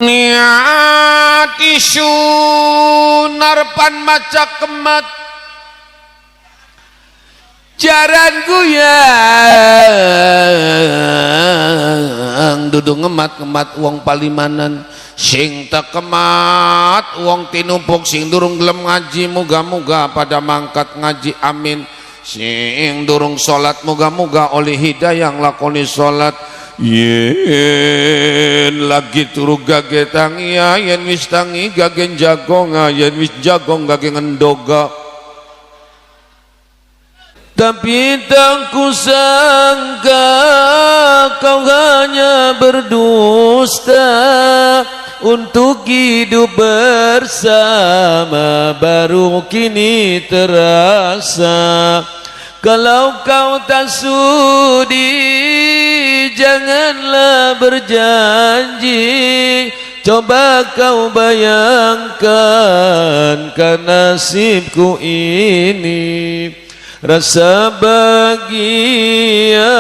niati sunarpan maca kemat jaran guyang dudu ngemat-ngemat wong palimanan sing tekemat wong tinumpuk sing durung gelem ngaji muga-muga pada mangkat ngaji amin sing durung salat muga-muga oleh hidayah nglakoni salat yen lagi turu gage tangi yen wis tangi gage jagong yen wis jagong gage ngendoga tapi tak kusangka kau hanya berdusta untuk hidup bersama baru kini terasa kalau kau tak sudi janganlah berjanji coba kau bayangkan kan nasibku ini rasa bahagia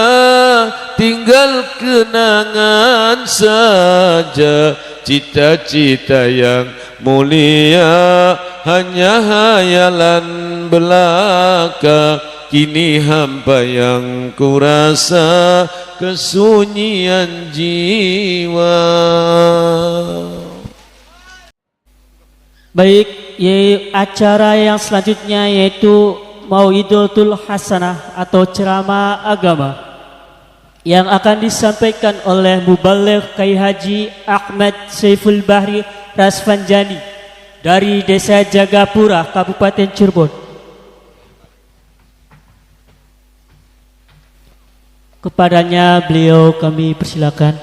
tinggal kenangan saja cita-cita yang mulia hanya hayalan belaka kini hampa yang kurasa kesunyian jiwa. Baik, acara yang selanjutnya yaitu Mau'idatul Hasanah atau ceramah agama yang akan disampaikan oleh Mubaligh Kyai Haji Ahmad Saiful Bahri Rasvanjani dari Desa Jagapura, Kabupaten Cirebon. Kepadanya beliau kami persilakan.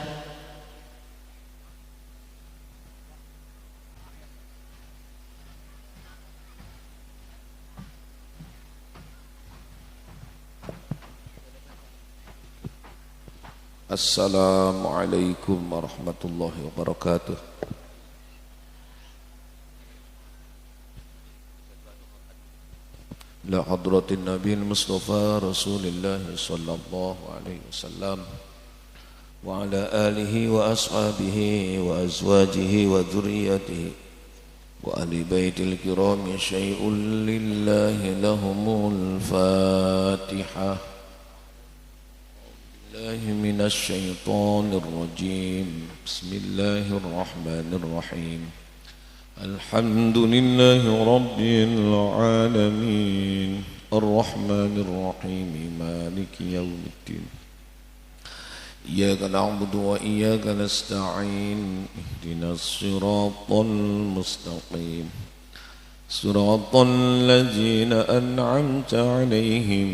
Assalamualaikum warahmatullahi wabarakatuh. La hadratin Nabi Mustafa Rasulullah sallallahu alaihi wasallam wa ala alihi wa ashabihi wa azwajihi wa dhurriyyatihi wa ahli baitil kiram syai'un lillahi lahumul Fatihah. من الشيطان الرجيم بسم الله الرحمن الرحيم الحمد لله رب العالمين الرحمن الرحيم مالك يوم الدين إياك نعبد وإياك نستعين اهدنا الصراط المستقيم صراط الذين أنعمت عليهم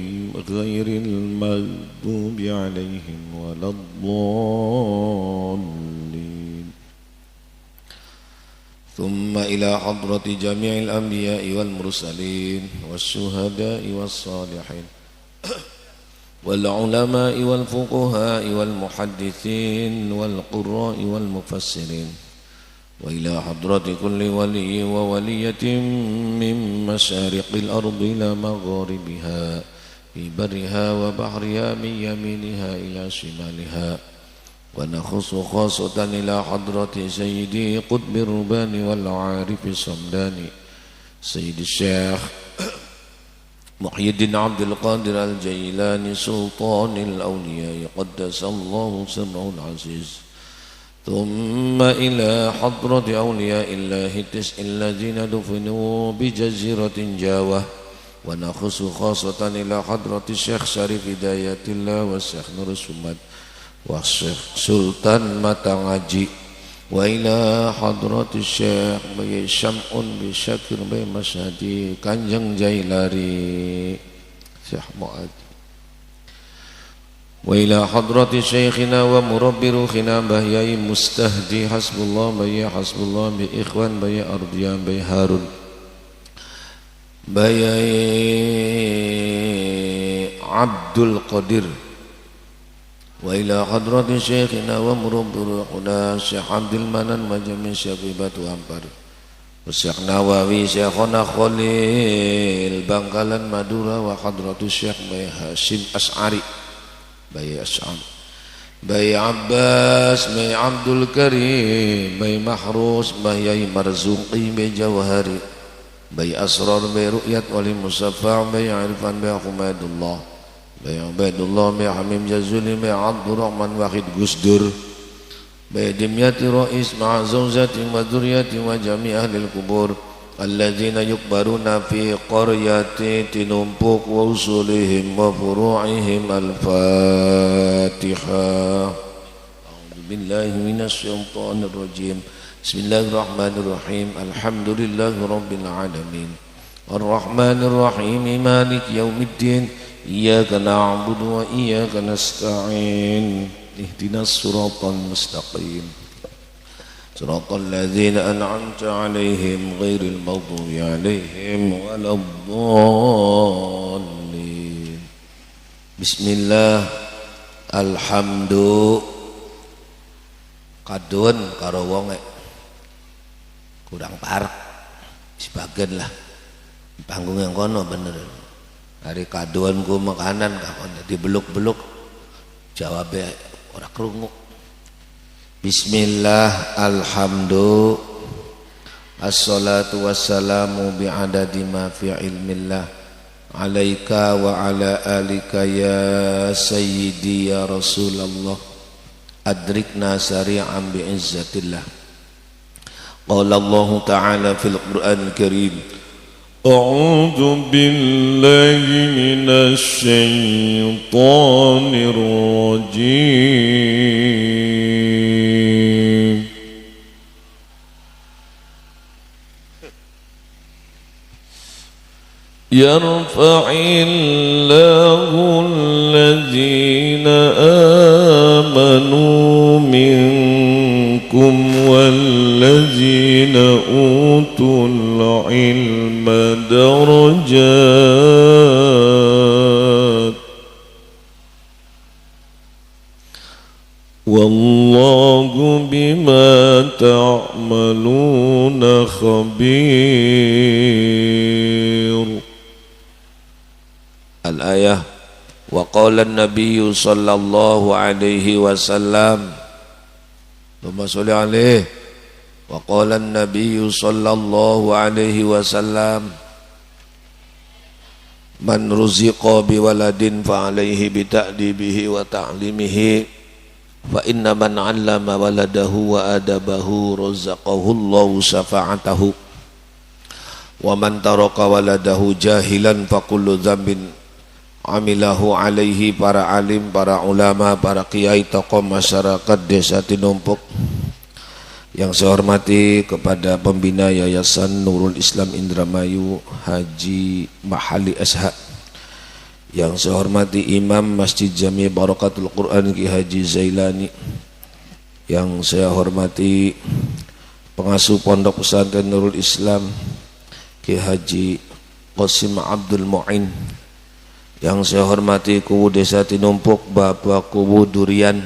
غير المغضوب عليهم ولا الضالين ثم إلى حضرة جميع الأنبياء والمرسلين والشهداء والصالحين والعلماء والفقهاء والمحدثين والقراء والمفسرين وإلى حضرة كل ولي وولية من مشارق الأرض إلى مغاربها في برها وبحرها من يمينها إلى شمالها ونخص خاصة إلى حضرة سيدي قطب الربان والعارف الصمداني سيد الشيخ محي الدين عبد القادر الجيلاني سلطان الأولياء قدس الله سره العزيز ثم إلى حضرة أولياء الله التسع الذين دفنوا بجزيرة جاوة ونخص خاصة إلى حضرة الشيخ شريف هداية الله والشيخ نور السمد والشيخ سلطان متنgaji وإلى حضرة الشيخ بي شمع بشكر بي مشهدي Kanjeng Jailari Syekh Mu'ad وإلى حضرة شيخنا ومربي روحنا بهياي مستهدي حسب الله بي حسب الله بإخوان بي أرضيان بي هارون بي عبد القدير وإلى حضرة شيخنا ومربي روحنا شيخ عبد المنان وجميع شبيبات وأمبر والشيخ نواوي شيخنا خليل بangkalan Madura وحضرة الشيخ بي هاشم أشعري Bayi Asy'am Bayi Abbas, Bayi Abdul Karim, Bayi Mahrus, Bayi Marzuqi, Bayi Jawahari, Bayi Asrar, Bayi Ru'yat, Wali Musafa, Bayi Irfan, Bayi Humaidullah, Bayi Ubaidullah, Bayi Hamim Jazuli, Bayi Abdur Rahman Wahid Gusdur, Bayi Dimyati Rais, Ma'a Zawzati wa Dhuriyati wa Jami' Ahlil Kubur, Alladzina yukbaruna fi qaryati tinumpuk wa usulihim wa furu'ihim. Al-Fatihah. A'udzu billahi minasy syaithanir rajim. Bismillahirrahmanirrahim. Alhamdulillahi rabbil alamin. Arrahmanir rahim. Maliki yaumiddin. Iyyaka na'budu wa iyyaka nasta'in. Ihdinas siratal mustaqim. Siratal ladzina an'amta 'alaihim ghairil maghdubi 'alaihim waladdallin. Bismillah. Alhamdu kadun karo wong kurang parek sebagian lah panggung yang kono bener hari kaduan ku makanan kakon dibeluk-beluk jawabe ora krungu. Bismillah, alhamdu, assalatu wassalamu bi'adadi ma fi ilmillah, alaika wa ala alika ya sayyidi ya Rasulullah, adrikna sari'an bi'izzatillah. Qala Allah Ta'ala fil Qur'an Karim, A'udhu billahi minasy syaithanir rajim. Yarfa'illahu alladhina amanu minkum walladzina utul ilma darajat wallahu bima ta'maluna khabir. Al-ayah. Wa qala an-nabiy sallallahu alaihi wasallam, Allahumma sholli alaihi. Wa qala an-nabiy sallallahu alaihi wasallam, man ruziqa bi waladin fa alaihi bi ta'dibihi wa ta'limihi, fa inna man 'allama waladahu wa adabahu razaqahu Allahu syafa'atahu, wa man taraka waladahu jahilan fa kullu dzambin amilahu alaihi. Para alim, para ulama, para kiai, tokoh masyarakat desa Tinumpuk yang saya hormati, kepada pembina Yayasan Nurul Islam Indramayu Haji Mahali SH, yang saya hormati Imam Masjid Jami Barakatul Quran Ki Haji Zailani, yang saya hormati pengasuh Pondok Pesantren Nurul Islam Ki Haji Qasim Abdul Mu'in, yang saya hormati Kuwu Desa Tinumpuk Bapak Kuwu Durian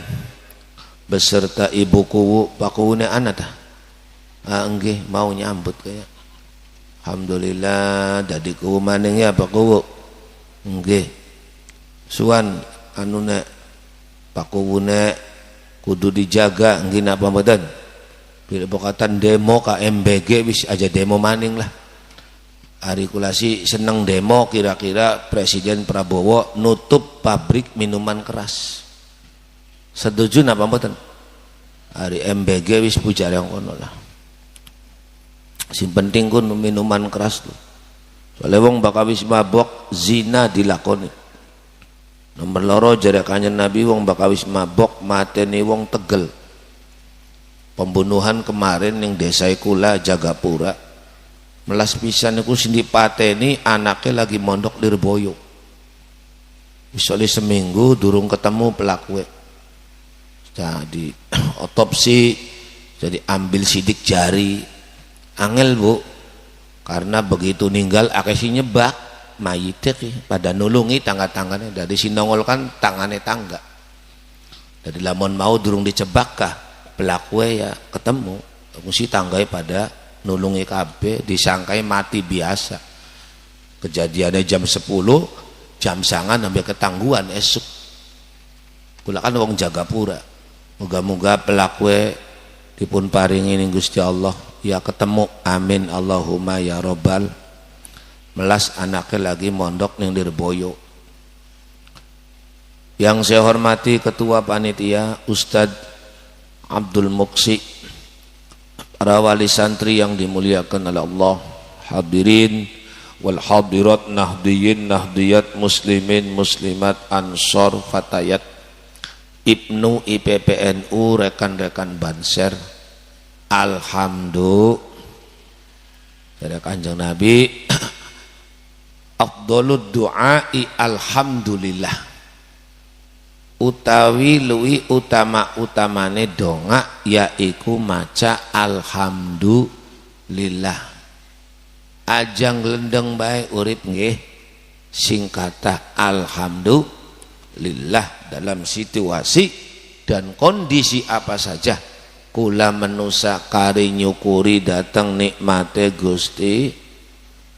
beserta Ibu Kuwu. Pak Kuwu ne anak dah enggih mau nyambut kayak alhamdulillah dadi Kuwu maning ya Pak Kuwu enggih suan anu nek Pak Kuwu nek kudu dijaga enggih napa mboten bila bokatan demo KMBG wis aja demo maning lah. Arikulasi seneng demo kira-kira Presiden Prabowo nutup pabrik minuman keras. Setuju napa mboten? Hari MBG wis pujar yang kono lah. Sing penting kun minuman keras tuh. Soale wong bakal wis mabok zina dilakoni. Nomor loro jare kanjeng Nabi wong bakal wis mabok mateni wong Tegel. Pembunuhan kemarin ning desa kula Jagapura. Melas pisan niku sing dipateni anaknya lagi mondok di Lirboyo. Misalnya seminggu durung ketemu pelaku. Jadi otopsi, jadi ambil sidik jari. Angel bu, karena begitu ninggal akeh nyebak mayite pada nulungi tangga-tanggane dari sinongol kan tangane tangga. Dari lamun mau durung dicebak kah pelaku ya ketemu, mesti tanggai pada nulungi kabeh, disangkai mati biasa. Kejadiannya jam 10, jam sangan sampai ketangguhan esuk. kula kan wong Jagapura. Moga-moga pelakwe dipun paringi ning Gusti Allah ya ketemu, amin Allahumma ya robbal. Melas anaknya lagi mondok ning Lirboyo. Yang saya hormati ketua panitia Ustadz Abdul Muksi, para wali santri yang dimuliakan oleh Allah, hadirin wal hadirat, nahdiyin nahdiyat, muslimin muslimat, ansor fatayat, Ibnu IPPNU, rekan-rekan Banser. Alhamdulillah dari Kanjeng Nabi, afdhalud du'ai alhamdulillah, utawi luwi utamane donga yaiku maca alhamdulillah. Ajang lendeng bae urip nggih singkata alhamdulillah dalam situasi dan kondisi apa saja. Kula menusa kari nyukuri dateng nikmate Gusti,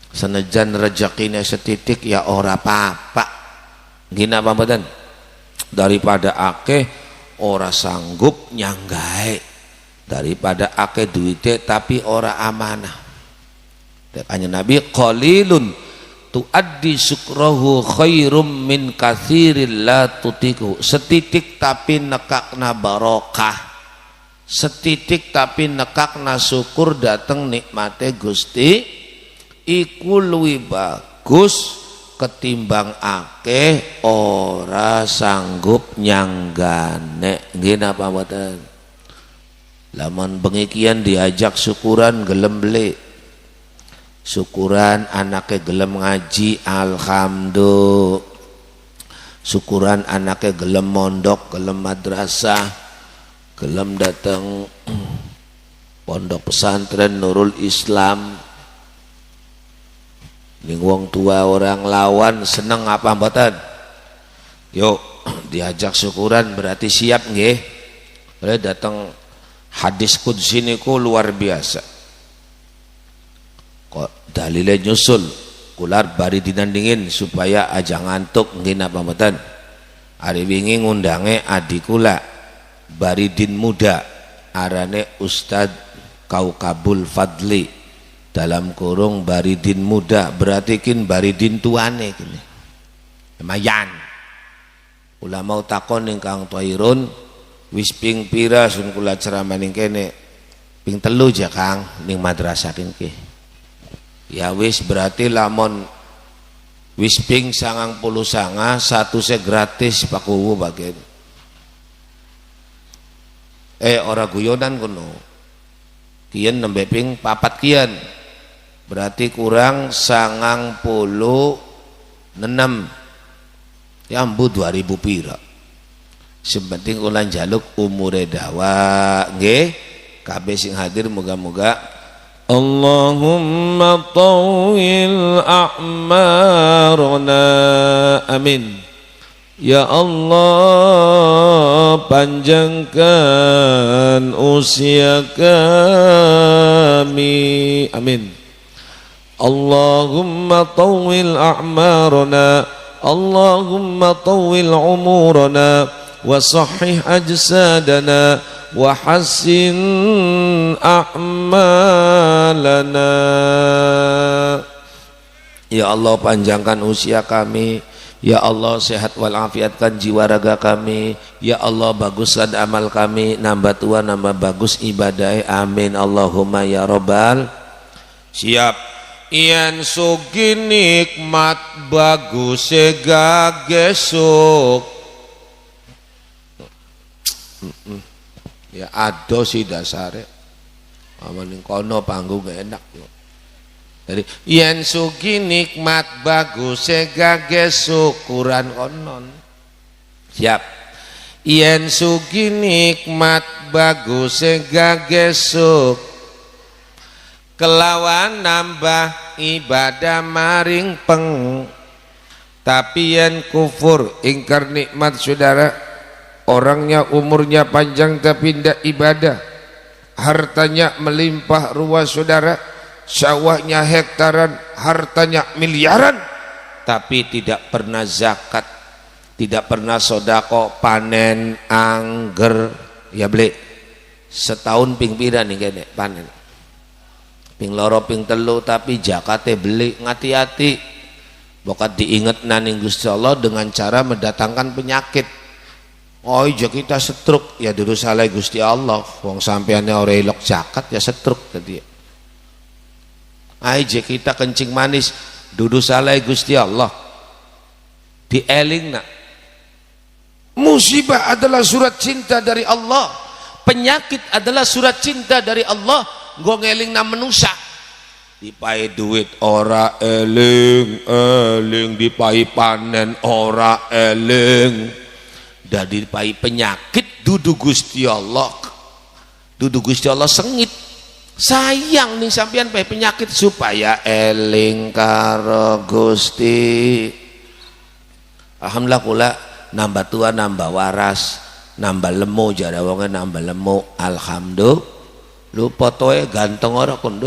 senajan rezekine setitik ya ora apa-apa. Nggih napa mboten? Daripada akeh ora sanggup nyanggae, daripada akeh duite tapi ora amanah. Dekane Nabi, qalilun tuaddi syukrahu khairum min katsiril la tutiku. Setitik tapi nekakna barokah, setitik tapi nekakna syukur dateng nikmate Gusti iku luwih bagus ketimbang akeh ora sanggup nyanggane. Nggih napa mboten? Lamun bengikian diajak syukuran gelem beli, syukuran anake gelem ngaji alhamdulillah, syukuran anake gelem mondok, gelem madrasah, gelem dateng pondok pesantren Nurul Islam. Ning wong tua orang lawan seneng apa mboten? Yuk diajak syukuran berarti siap nggih. Boleh datang hadis qudsi niku luar biasa. Kok dalile nyusul kular bari dinandingin supaya aja ngantuk nggih napa mboten? Ari wingi ngundange adik kula Baridin muda arane Ustad Kaukabul Fadli, dalam kurung Baridin muda berarti kin Baridin tuane gini. Lumayan. Ulama takon ning Kang Toirun, wis ping pira sun kula ceramah ning kene? Ping 3 ja Kang ning madrasah kene. Ya wis berarti lamun wis ping 99 satu se gratis pakuwu bagian. Ora guyonan kono. Kian nembe ping 4 kian. Berarti kurang 96 ya ambu 2000 pira. Sepenting kula njaluk umure dawa nggih kabeh sing hadir moga-moga Allahumma tawil a'marana amin. Ya Allah panjangkan usia kami amin. Allahumma tawil a'marana, Allahumma tawil umurana wa sahih ajsadana wa hassin a'malana. Ya Allah panjangkan usia kami, ya Allah sehat walafiatkan jiwa raga kami, ya Allah baguskan amal kami, nambah tua nambah bagus ibadah, amin Allahumma ya robbal. Siap. Yen sugi nikmat bagus gagesuk. Ya ado sih dasare. Amaning kono panggung enak yo. Jadi yen sugi nikmat bagus gagesuk Quran konon. Siap. Yen sugi nikmat bagus gagesuk kelawan nambah ibadah maring peng. Tapi yen kufur ingkar nikmat saudara, orangnya umurnya panjang tapi tidak ibadah, hartanya melimpah ruah saudara, sawahnya hektaran, hartanya miliaran, tapi tidak pernah zakat, tidak pernah sodako panen angger ya beli setahun ping pira nih kene panen ping loro ping telu tapi jakate beli ngati-hati bokat diinget naning Gusti Allah dengan cara mendatangkan penyakit. Oh iya kita setruk ya dulu salah Gusti Allah wong sampeannya ora elok zakat ya setruk tadi. Aja kita kencing manis dudu salah Gusti Allah dielingna. Musibah adalah surat cinta dari Allah, penyakit adalah surat cinta dari Allah. Nggo ngelingna manusia dipai duit ora eling eling, dipai panen ora eling, dadi dipai penyakit dudu Gusti Allah, dudu Gusti Allah sengit sayang nih sampean pai penyakit supaya eling karo Gusti. Alhamdulillah kula nambah tua nambah waras nambah lemu jare wonge nambah lemu alhamdulillah. Lu potoe ganteng ora kon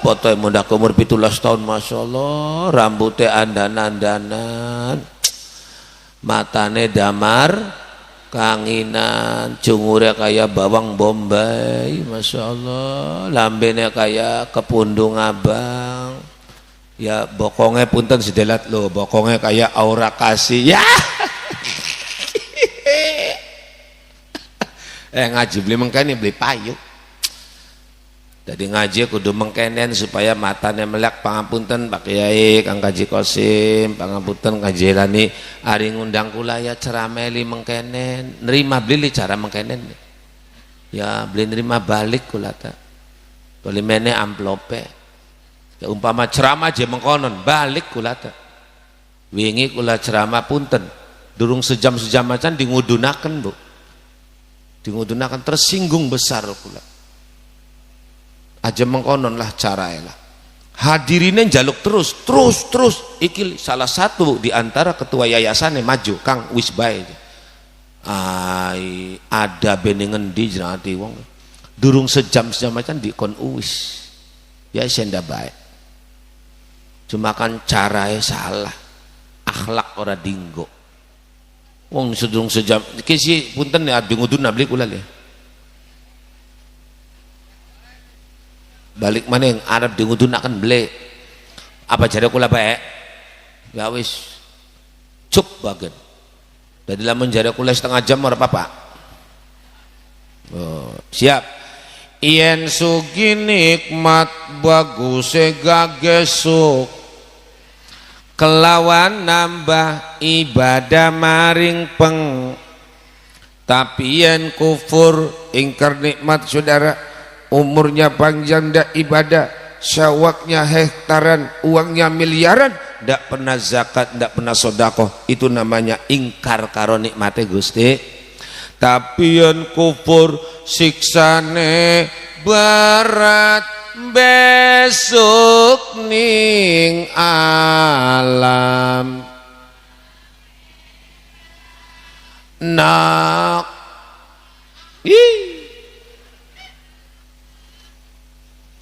potoe mundak umur 17 tahun masyaallah, rambutnya andan-andanan, matane damar kanginan, cungurnya kayak bawang bombay masyaallah, lambene kayak kepundung abang ya, bokongnya punten sedelat lo, bokongnya kayak aura kasih ya. Ngaji beli mengkene beli payung. Jadi ngaji kudu mengkenen supaya matanya melek. Pangapunten Pak Kiai Kang Kaji Kosim, pangapunten Kaji Lani ari ngundang kula ya cerameli mengkenen, nerima beli cara mengkenen ya, beli nerima balik kula ta beli mene amplope ya, umpama ceramah aja mengkonon balik kula ta wingi kula ceramah punten durung sejam-sejam macan dingudunaken Bu, dingudunaken tersinggung besar kula aja mengkonon lah caranya lah, hadirinnya jaluk terus iki salah satu di antara ketua yayasannya maju Kang Wisbay ada beningen di jenati wong durung sejam macam di kon uwis ya senda baik, cuma kan caranya salah, akhlak ora dinggo wong sedurung sejam kisi punten ya nguduna beli kula le balik mana yang Arab dingudunakan beli apa jare kula baik ya wis cuk bagen dari lamun jare kula setengah jam ora apa-apa. Siap yen sugi nikmat bagus gagesuk kelawan nambah ibadah maring peng, tapi yen kufur ingkar nikmat saudara umurnya panjang ndak ibadah, syawaknya hektaran, uangnya miliaran, ndak pernah zakat, ndak pernah sodakoh, itu namanya ingkar karo nikmate Gusti. Tapi yen kufur siksane berat besok ning alam nak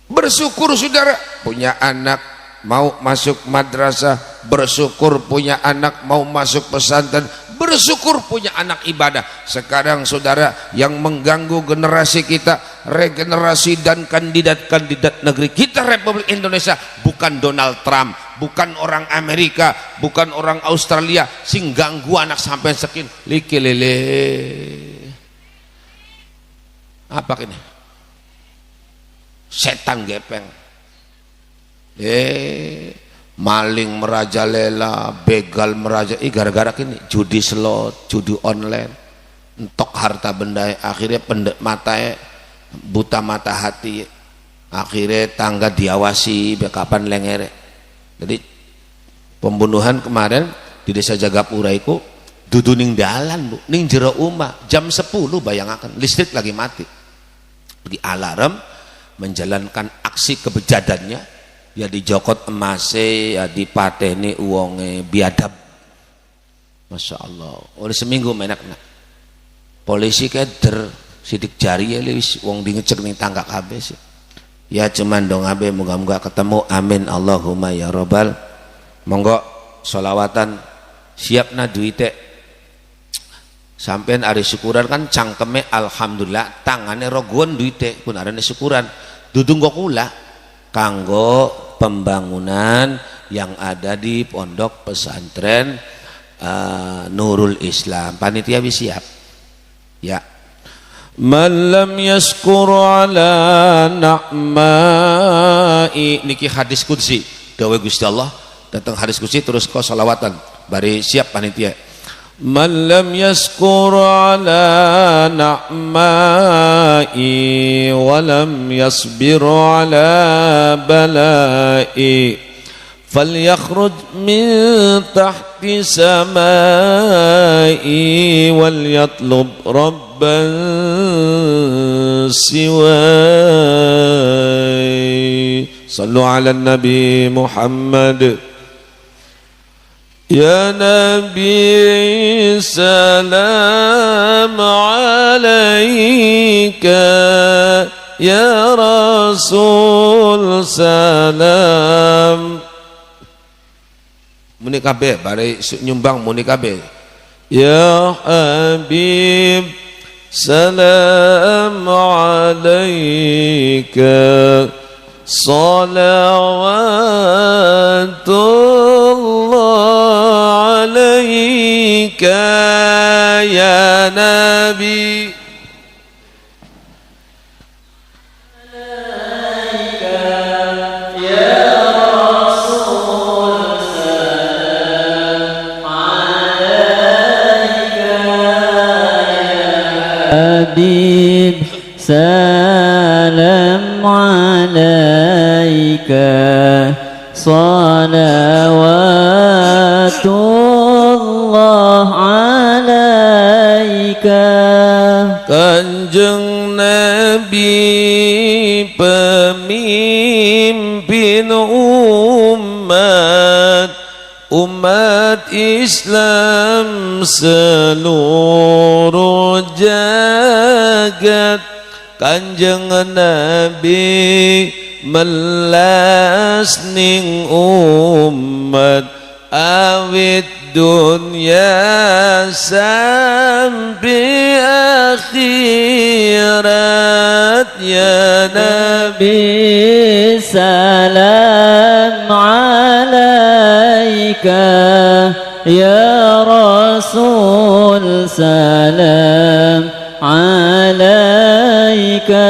bersyukur saudara punya anak mau masuk madrasah, bersyukur punya anak mau masuk pesantren, bersyukur punya anak ibadah. Sekarang saudara yang mengganggu generasi kita, regenerasi dan kandidat-kandidat negeri kita Republik Indonesia bukan Donald Trump, bukan orang Amerika, bukan orang Australia sing ganggu anak sampai sekin liki lele apa ini setan gepeng, maling merajalela, begal meraja, gara-gara kini judi slot, judi online, entok harta benda, akhirnya pendek mata, buta mata hati, akhirnya tangga diawasi, kapan lengere. Jadi pembunuhan kemarin di desa Jagapura itu dudu ning dalan Bu, ning jero omah jam 10 bayangaken, listrik lagi mati, pergi alarm menjalankan aksi kebejadannya ya dijokot emase ya dipateni uangnya biadab Masya Allah. Oleh seminggu menak polisi keder sidik jari ya wis wong di ngecek ning tangga kabeh sih ya cuman dong abe moga-moga ketemu amin Allahumma ya robbal. Monggo solawatan siapna duite sampean ari syukuran kan cangkeme alhamdulillah, tangane rogon duite pun arane syukuran. Dudu nggo kula kanggo pembangunan yang ada di pondok pesantren Nurul Islam. Panitia wis siap. Ya. Man lam yashkur ala na'mai, niki hadis qudsi dawuh Gusti Allah datang hadis qudsi terus kau salawatan bari siap panitia. Man lam yashkur ala na'mai wa lam yasbir ala balai falyakhruj min tahti samai wal yatlub rabban siwai. Sallu ala nabi Muhammad. Ya Nabi salam alaika, ya Rasul salam. Muni kabeh bare nyumbang muni kabeh. Ya Habib salam alaika, salawatullah alaika ya Nabi. Habib salam alaika, salawatullah alaika. Kanjeng Nabi pemimpin umat Islam seluruh jagat. Kanjeng Nabi melas ning umat awit dunia sampai akhirat. Ya Nabi salam alaika, ya Rasul salam alaika,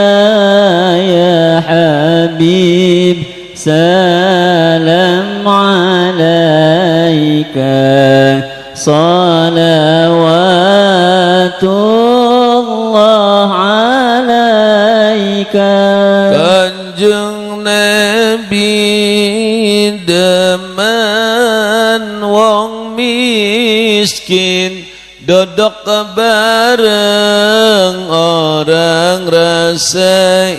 ya Habib salam alaika, salawatullah alaika. Kanjeng Nabi demen wong miskin, dodok bareng orang rasa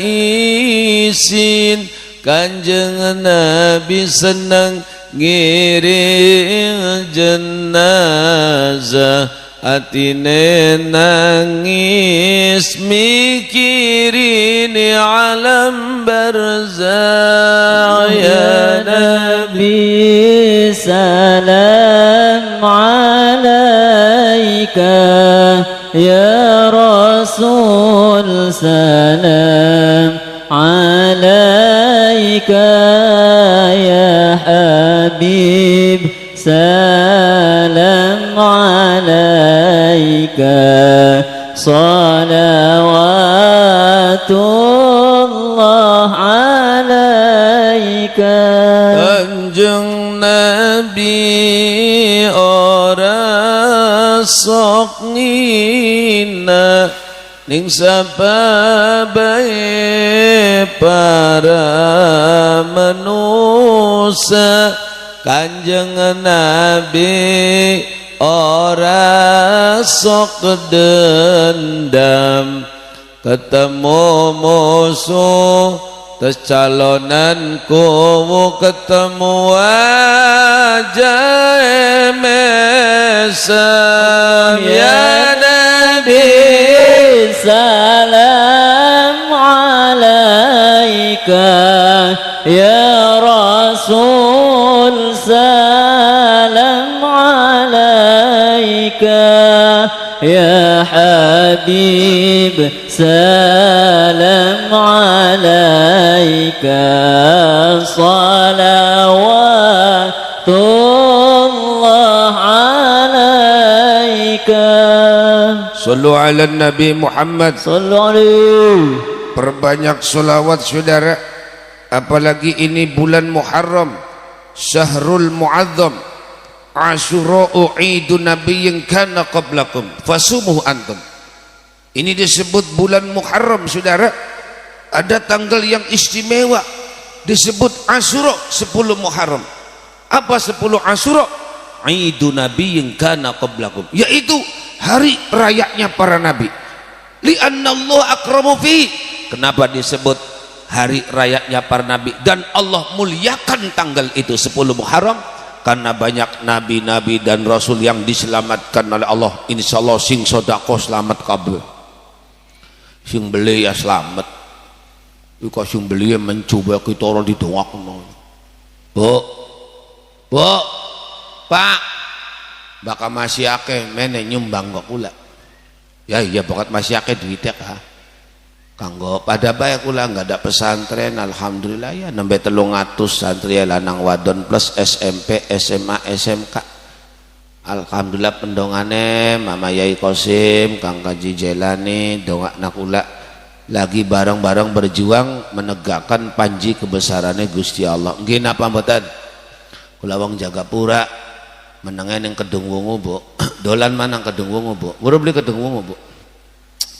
isin. Kanjeng Nabi senang ngiring jenazah, atine nangis mikirin alam barzakh. Ya Nabi salam alaika, ya Rasul salam alaika, ya Habib salam alaika, salawatullah alaika. Kanjeng Nabi ora sok ngina ning sapa bae para manusia. Kanjeng Nabi ora sok dendam, ketemu musuh tes calonanku ketemu wajah mesem. Ya Nabi salam alaika, ya Rasul salam alaika, يا حبيب سلام عليك صلوات الله عليك. Sallu ala Nabi Muhammad. Sallu alaihi. Perbanyak sholawat saudara, apalagi ini bulan Muharram, Syahrul Mu'azzam, Asyura'u Idun Nabiyyin kana qablakum fasumuhu antum. Ini disebut bulan Muharram saudara, ada tanggal yang istimewa disebut Asyura 10 Muharram. Apa 10 Asyura? Idun Nabiyyin kana qablakum, yaitu hari rayanya para nabi. Li'anna Allah akramu fi. Kenapa disebut hari rayanya para nabi dan Allah muliakan tanggal itu 10 Muharram? Karena banyak nabi-nabi dan rasul yang diselamatkan oleh Allah. Insyaallah sing sedekah selamat kabeh. Sing beli ya selamat. Iku sing beli mencoba kita ora didongakno. Bu. Pak. Bakal masih akeh mene nyumbang kok kula. Ya iya bakat masih akeh duitnya ha. Kanggo pada bae kula enggak ada pesantren alhamdulillah ya nembe 300 santri lanang wadon plus SMP, SMA, SMK. Alhamdulillah pendongane Mama Yai Kosim, Kang Kaji Jelani, dongakna kula lagi bareng-bareng berjuang menegakkan panji kebesarannya Gusti Allah. Nggih napa mboten? Kula wong Jagapura menengen yang Kedung Wungu Bu. Dolan manang Kedung Wungu Bu. Baru beli Kedung Wungu Bu.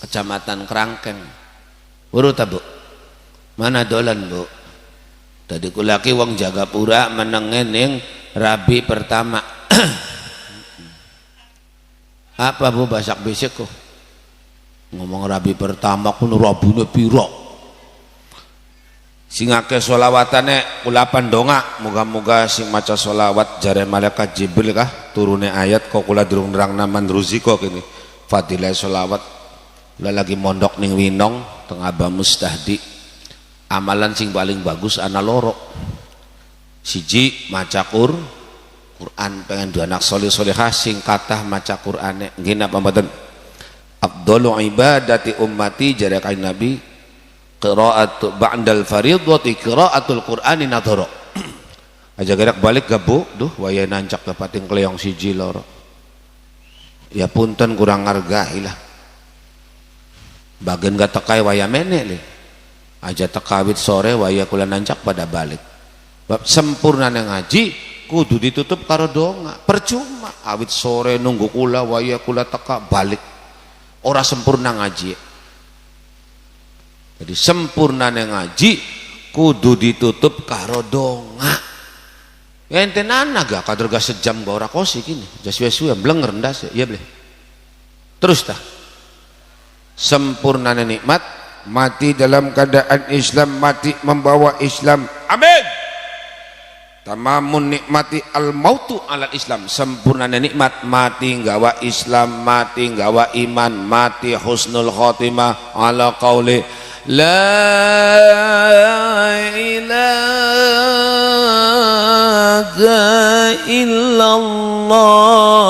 Kecamatan Kerangkeng. Baru ta Bu? Mana dolan Bu? Tadi kulaki wong Jagapura menengen yang rabi pertama. Apa Bu basak besek kok? Ngomong rabi pertama kun rabune pira? Sing akeh sholawatane kula pandonga muga-muga sing maca sholawat jare malaikat Jibril kah turune ayat kok kula durung nerangna man ruziko kene fadilah sholawat. Kula lagi mondok ning Winong teng Abah Mustahdi. Amalan sing paling bagus ana loro. Siji maca Quran, pengen dua anak soleh solehah sing kathah maca Qurane. Nggih napa mboten? Afdhalu ibadati ummati jare kanjeng Nabi qira'atu ba'dal fardhati qira'atul Qur'ani nadhara. Aja gerak balik gabu duh waya nancak dapating kleong siji loro. Ya punten kurang ngargai lah. Bagen gak tekai waya mene le. Aja tekawit sore waya kula nancak pada balik. Bab sempurna ngaji kudu ditutup karo donga. Percuma awit sore nunggu kula waya kula teka balik. Ora sempurna ngaji. Jadi sempurnane ngaji kudu ditutup karo donga. Ente nana gak kader gak sejam gak ora kosi kini. Jas suwe blenger ndas ya boleh. Terus dah. Sempurnane nikmat mati dalam keadaan Islam, mati membawa Islam. Amin. Tamamun nikmati al mautu alal Islam. Sempurnane nikmat mati nggawa Islam, mati nggawa iman, mati husnul khotimah ala qauli la ilaha illallah.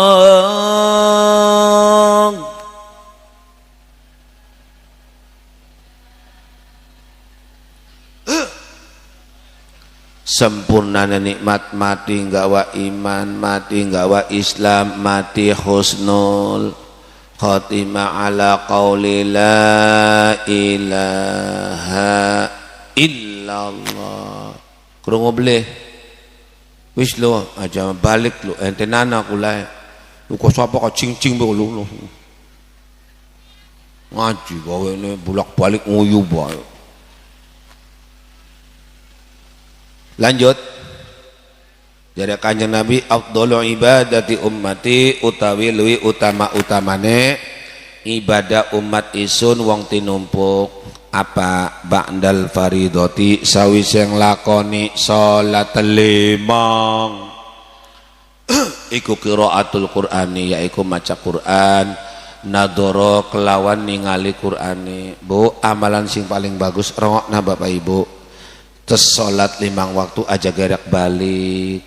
Sempurnane nikmat mati nggawa iman, mati nggawa Islam, mati husnul khatimah ala qauli la ilaha illallah. Krungu bleh wis lo aja balik lo ente nana kula lu kok sapa kok cing-cing lu ngaji gawe ne bolak-balik nguyu bae. Lanjut jadi kanjeng Nabi afdhalu ibadati ummati utawi luwi utama-utamane ibadah umat isun wong tinumpuk apa ba'dal faridoti sawise nglakoni salat limang iku qiraatul Qur'ani yaiku maca Qur'an nadhara kelawan ningali Qur'ane. Bu amalan sing paling bagus rongokna Bapak Ibu tes salat 5 waktu aja gerak balik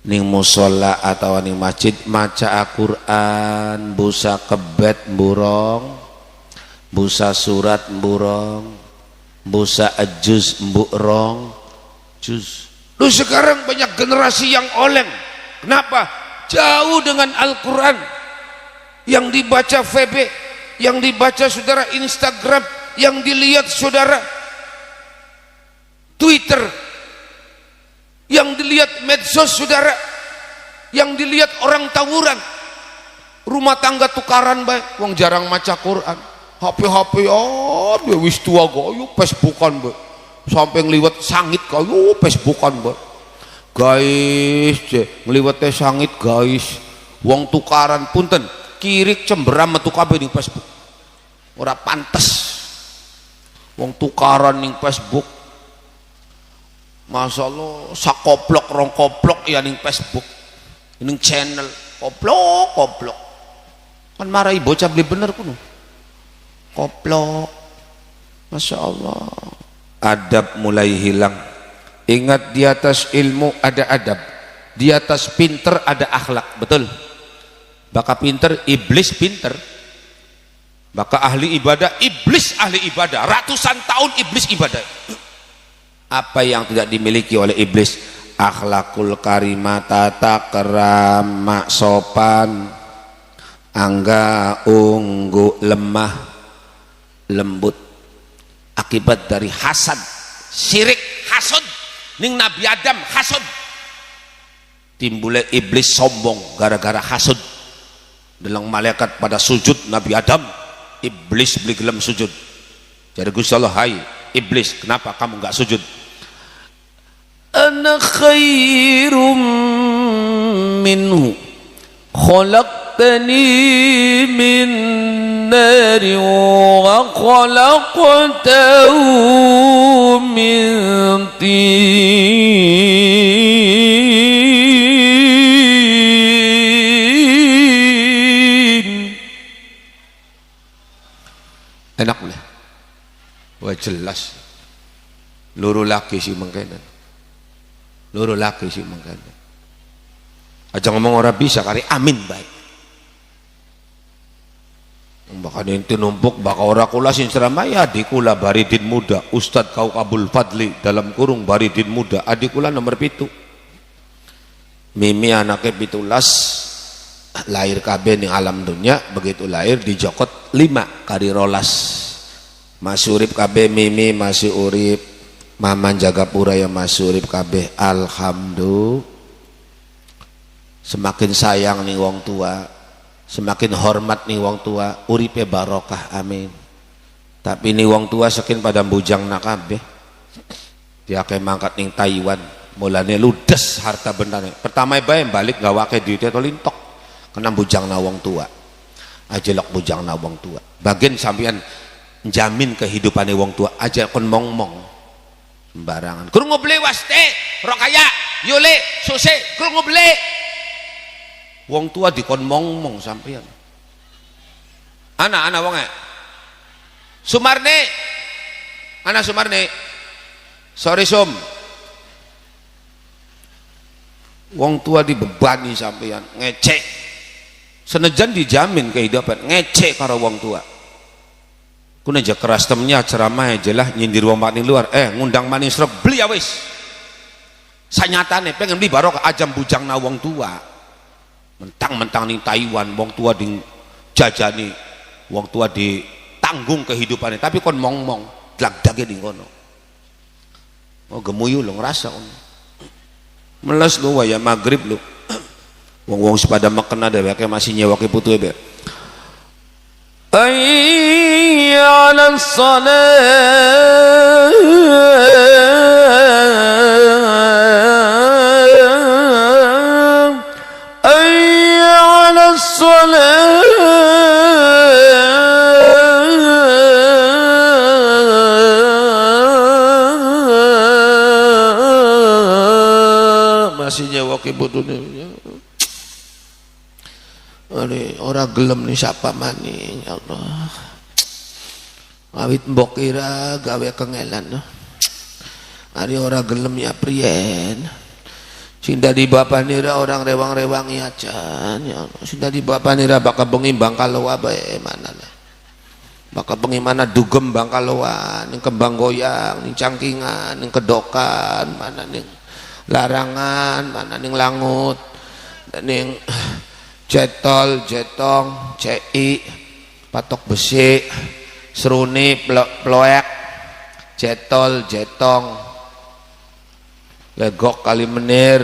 ning musola atau ning masjid maca Al-Qur'an, busa kebet mburong, busa surat mburong, busa juz mburong, juz. Lu sekarang banyak generasi yang oleng. Kenapa? Jauh dengan Al-Qur'an. Yang dibaca VB, yang dibaca saudara Instagram, yang dilihat saudara Twitter, yang dilihat medsos saudara, yang dilihat orang tawuran, rumah tangga tukaran baik, wong jarang maca Quran, HP dia wis tua goyo Facebookan baik, sampai ngeliwat sangit goyo Facebookan baik, guys, ngeliwat sangit guys, wong tukaran punten, kirik cemberam metu kabeh ning Facebook, ora pantes, wong tukaran ning Facebook. Masya Allah, sakoplok rong koplok ya ning Facebook, ning channel koplok kan marahi bocah beli bener kuno koplok. Masya Allah, adab mulai hilang. Ingat, di atas ilmu ada adab, di atas pinter ada akhlak. Betul, baka pinter iblis pinter, baka ahli ibadah iblis ahli ibadah, ratusan tahun iblis ibadah. Apa yang tidak dimiliki oleh iblis? Akhlakul karimah, tata kerama sopan, angga unggu lemah lembut. Akibat dari hasad, syirik, hasud ning Nabi Adam, hasud. Timbulnya iblis sombong gara-gara hasud. Dalam malaikat pada sujud Nabi Adam, iblis beli gelem sujud. Jadi Gusti Allah, hai iblis, kenapa kamu enggak sujud? Ana khairum minhu khalaqtani min nari wa khalaqtahu min tin. Enak lah, wah jelas loro laki sih mengkenan, loro laki sih mengkenan aja ngomong orang bisa kari amin baik bahkan itu numpuk baka ora kula sin Seramaya, adikula Baridin muda Ustadz Kau Kabul Fadli dalam kurung Baridin muda, adikula nomor 7, Mimi anaknya 17, lahir kabeh ning alam dunia, begitu lahir dijokot 5 kari rolas, masih urip kabeh Mimi masih urip, Maman Jagapura yang masih urip kabeh. Alhamdulillah, semakin sayang nih wong tua, semakin hormat nih wong tua, uripe barokah, amin. Tapi nih wong tua sekin pada bujang nakabeh, dia kayak mangkat ning Taiwan, mulane ludes harta bendane. Pertama bae balik gawake duitnya to lintok, kena bujang na wong tua, ajelok bujang na wong tua. Bagian sampean jamin kehidupan wong tua aja kon mong-mong sembarangan. Krungu beli waste, rokaya, yule, suse, krungu beli. Wong tua dikon mong-mong sampean. Anak wonge. Sumarne. Anak Sumarne. Sorry Sum. Wong tua dibebani sampean, ngecek. Senajan dijamin kehidupan, ngecek karo wong tua. Kuna aja keras temennya ceramah aja lah nyindir wong maning luar, ngundang maning serep beli ya wis. Sanyatane pengen beli barokah ajam bujang na wong tua. Mentang-mentang ning Taiwan wong tua di jajani, wong tua ditanggung kehidupannya, tapi kon mong-mong dlag-dage ning kono. Oh gemuyu lo ngerasa on. Meles lu waya maghrib lu. Wong-wong sepada makena deh kayak masih nyewa ke putu be. Hayya 'alas shalah, hayya 'alas shalah, masih nyewa ke putu deh. Orang gelem nih siapa maning, ya Allah. Awit mbok kira gawe kengelan. Ari ora gelem ya prien. Sinda di bapak nira orang rewang-rewangi aja ya Allah. Sinda di bapak nira bakal bengi Bangkaloa bae mana lah. Bakal bengi mana dugem Bangkaloa ning kembang goyang ning cangkingan ning kedokan mana ning larangan mana ning langut ning jetol jetong cei patok besi seruni ploek jetol jetong Legok kali menir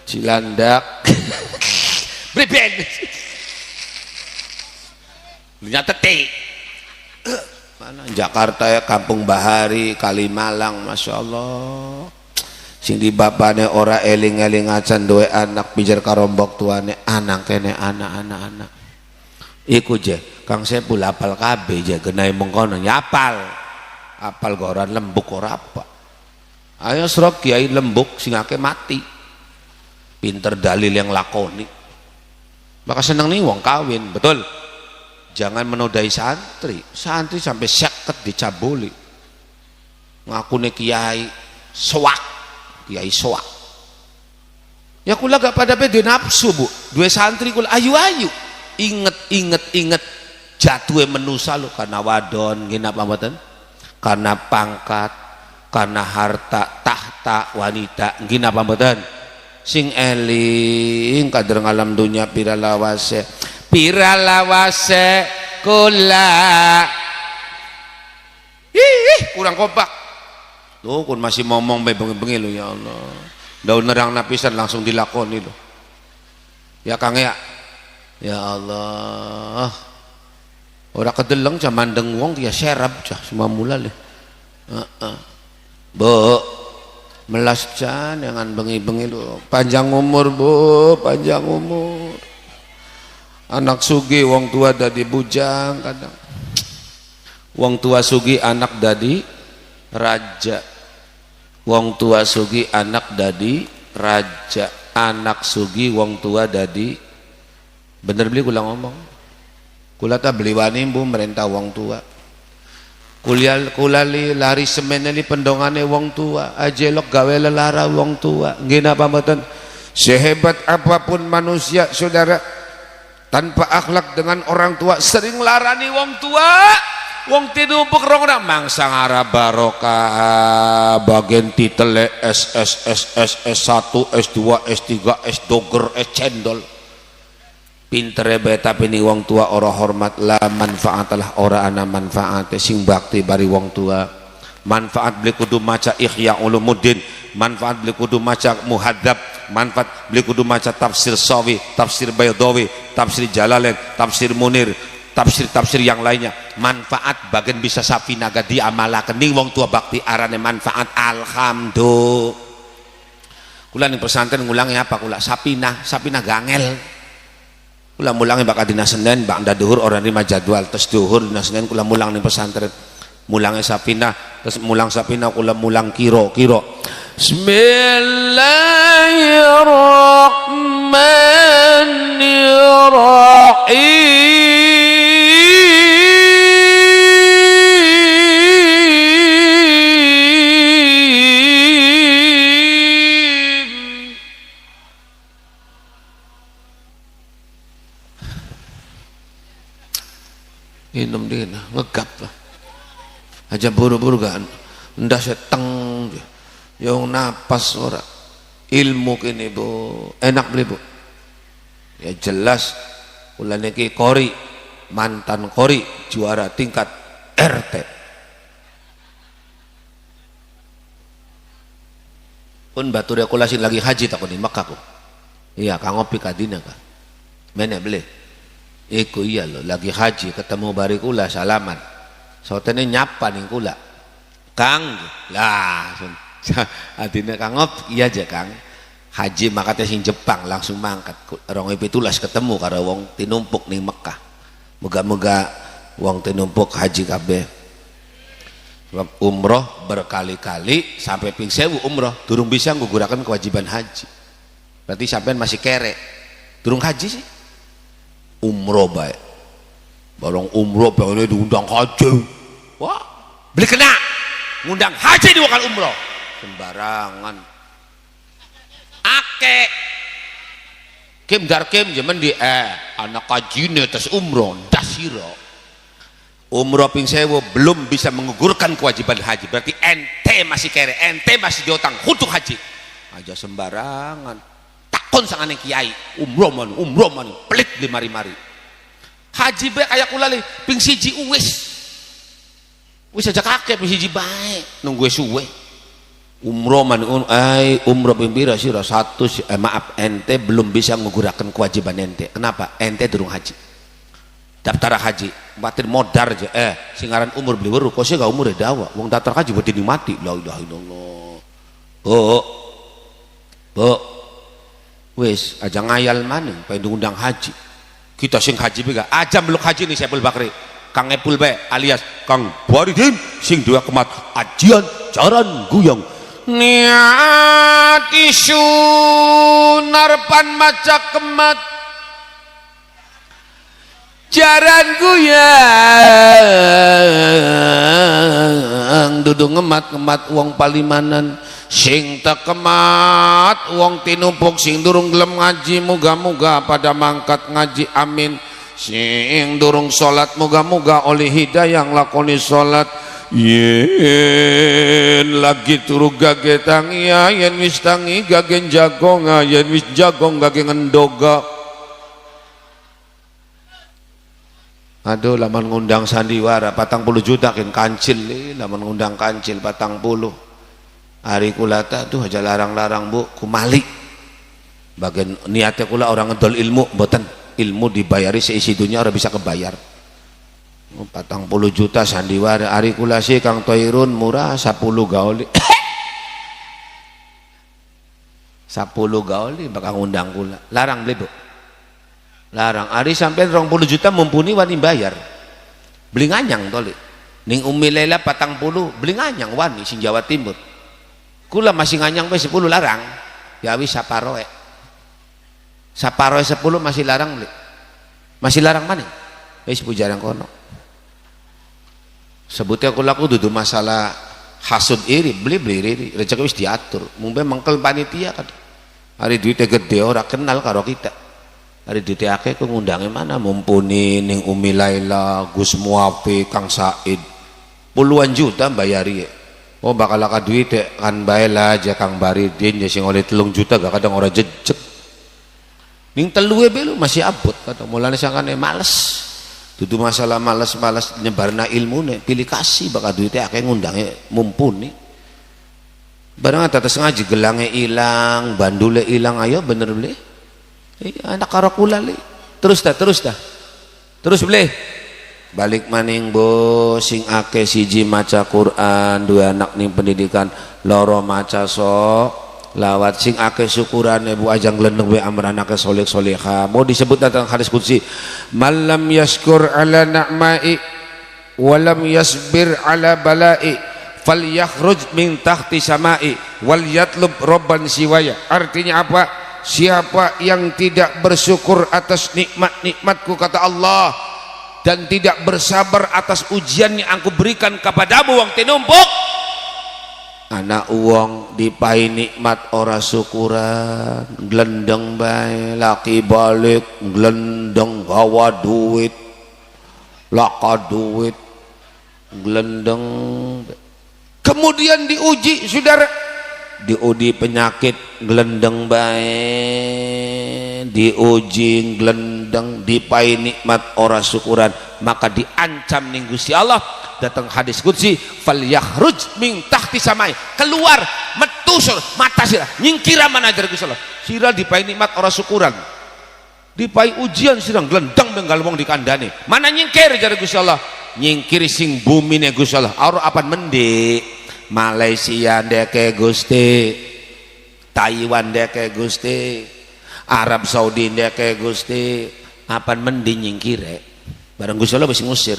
Cilandak Breben Nyateti mana Jakarta ya Kampung Bahari Kalimalang Masya Allah sing di bapane ora eling-eling acan duwe anak pijar karombok tuane anak kene anak iku je Kang Sepul apal kabeh je genai mengkono nyapal apal goran lembuk ora apa ayo serok kiai lembuk singake mati pinter dalil yang lakoni maka seneng nih wong kawin betul jangan menodai santri sampai seket dicabuli ngakune kiai soak ya kula gak pada beda nafsu bu dua santri kula ayu inget jatuhe menusa lu karena wadon gini apa mboten karena pangkat karena harta tahta wanita gini apa mboten sing eling kader ngalam dunia piralawase kula kurang kompak tuh kun masih ngomong bengi-bengi lu ya Allah daun nerang napisan langsung dilakoni lu ya Kang ya Allah ora kedeleng camandeng wong dia serap cah semua mula le Bu melas can jangan bengi-bengi lu panjang umur bu panjang umur anak sugi wong tua dadi bujang kadang wong tua sugi anak dadi raja wong tua sugi anak dadi raja anak sugi wong tua dadi bener beli kula ngomong kula tak beli wani bu merintah wong tua kulali lari semeneli pendongane wong tua ajelok gawe lelara wong tua nggih napa mboten sehebat apapun manusia saudara tanpa akhlak dengan orang tua sering larani wong tua wong tinumpuk rongna mangsa ngara barokah bagian titel S1 S2 S3 S doger S cendol pintere bae tapi ni wong tua ora hormat la manfaat lah ora ana manfaat sing bakti bari wong tua manfaat beli kudu maca Ihya Ulumuddin manfaat beli kudu maca Muhadzab manfaat beli kudu maca tafsir Sawi tafsir Baydawi tafsir Jalalain tafsir Munir tafsir yang lainnya manfaat bagian bisa sapina gadi amalaken ning wong tua bakti arane manfaat alhamdulillah kula ning pesantren ngulangi apa kula sapina gangel kula mulangi bakal dina Senin bak nda duhur orang lima jadwal terus duhur dina Senin kula mulang ning pesantren mulangi sapina terus mulang sapina kula mulang kiro minum dia ngegap lah aja buru-buru kan ndak seteng yang napas ora ilmu kini bu enak beli bu ya jelas ulah niki kori mantan kori juara tingkat RT pun batur ekulasi lagi haji takut di Makkah ku iya kang ngopi kadina kan mana beli iku iya lo lagi haji ketemu bari kula salaman sautene nyapa ning kula Kang lah adine Kang ngop iya aja Kang haji makate sing Jepang langsung mangkat 2017 ketemu karo wong tinumpuk ning Mekah moga-moga wong tinumpuk haji kabeh umroh berkali-kali sampai ping 1000 umroh durung bisa ngguguraken kewajiban haji berarti sampean masih kere durung haji sih umroh baik barang umroh pengennya diundang haji wah beli kena ngundang haji di wakal umroh sembarangan akeh kim dar kim jaman di anak kajine terus umroh dasiro umroh ping sewu belum bisa menggugurkan kewajiban haji, berarti ente masih kere, ente masih diutang untuk haji aja sembarangan takon sangane kiai umroh man pelit di mari-mari haji bae kayak kulali ping siji wis aja kakek ping siji bae nunggu suwe umroh man umroh ping pira sira 100 maaf ente belum bisa menggugurkan kewajiban ente. Kenapa? Ente durung haji, daftar haji batin modar aja singaran umur beli weru kok sih gak umur dawa wong daftar haji buat mati la ilaha illallah wis aja ngayal maning pengen undang haji kita sing haji bega aja meluk haji nih Syekh Bakri Kang Epul bae alias Kang Baridin sing dua kemat ajian jaran guyang niati sunarpan maca kemat jaran guyang dudu ngemat-ngemat wong palimanan sing tekemat wong tinumpuk sing durung gelem ngaji muga-muga pada mangkat ngaji amin sing durung salat muga-muga oleh hidayah nglakoni salat yen lagi turu gage tangi yen wis tangi gage jagong yen wis jagong gage ngendoga. Aduh laman ngundang sandiwara 40 juta kin kancil laman ngundang kancil 40 hari kulata tuh aja larang-larang bu kumali bagian niatnya kula orang ngedol ilmu mboten ilmu dibayari seisi dunia orang bisa kebayar 40 juta sandiwara hari kula sih Kang Toirun murah 10 gaoli 10 gaoli bakal ngundang kula larang beli bu larang hari sampai 20 juta mumpuni wani bayar beli nganyang toli ning Umi Lela 40 beli nganyang wani sing Jawa Timur kula masih nganyang 10 larang ya wis saparoe 10 masih larang beli masih larang mana wis pujarang kono sebutnya kula ku dudu masalah hasud iri beli iri rezeki wis diatur mumpe mengkel panitia kan hari duitnya gede ora kenal karo kita hari duitnya akeh ku ngundangnya mana mumpuni ning Umi Laila Gus Muafi Kang Said puluhan juta bayari oh bakal laka duit kan bae lah aja Kang Baridin ya sing oleh 3 juta gak kadang ora jejeg ning teluwe belu masih abot kadang mulane sangkane males dudu masalah males nyebarna ilmune pilih kasih bakal duitnya akeh ngundangnya mumpuni barang atas ngaji gelangnya ilang bandule ilang ayo bener beli anak karo kula li terus beli balik maning bo sing akeh siji maca Quran dua anak ning pendidikan loro maca sok lawat sing akeh syukurane bu ajang glendeng we amranake soleh-soleha mau disebut tentang hadis qudsi malam yaskur ala na'mai walam yasbir ala balai falyakhruj min tahti samai wal yatlub robban siwaya artinya apa siapa yang tidak bersyukur atas nikmat-nikmatku kata Allah dan tidak bersabar atas ujian yang aku berikan kepadamu wong tinumpuk anak uang dipai nikmat ora syukuran glendeng bae laki balik glendeng gawa duit laka duit glendeng kemudian diuji saudara diuji penyakit glendeng bae diuji glendeng dipai nikmat ora syukuran maka diancam ning Gusti Allah datang hadis qudsi falyakhruj min tahti samai keluar metu mata sira nyingkira manajer Gusti Allah sira dipai nikmat ora syukuran dipai ujian sira glendeng benggal wong dikandani mana nyingkir jare Gusti Allah nyingkir sing bumine Gusti Allah ora apan mendek Malaysia ndeke Gusti Taiwan ndeke Gusti Arab Saudi ndeke Gusti apan mending nyingkire bareng Gusti Allah wis ngusir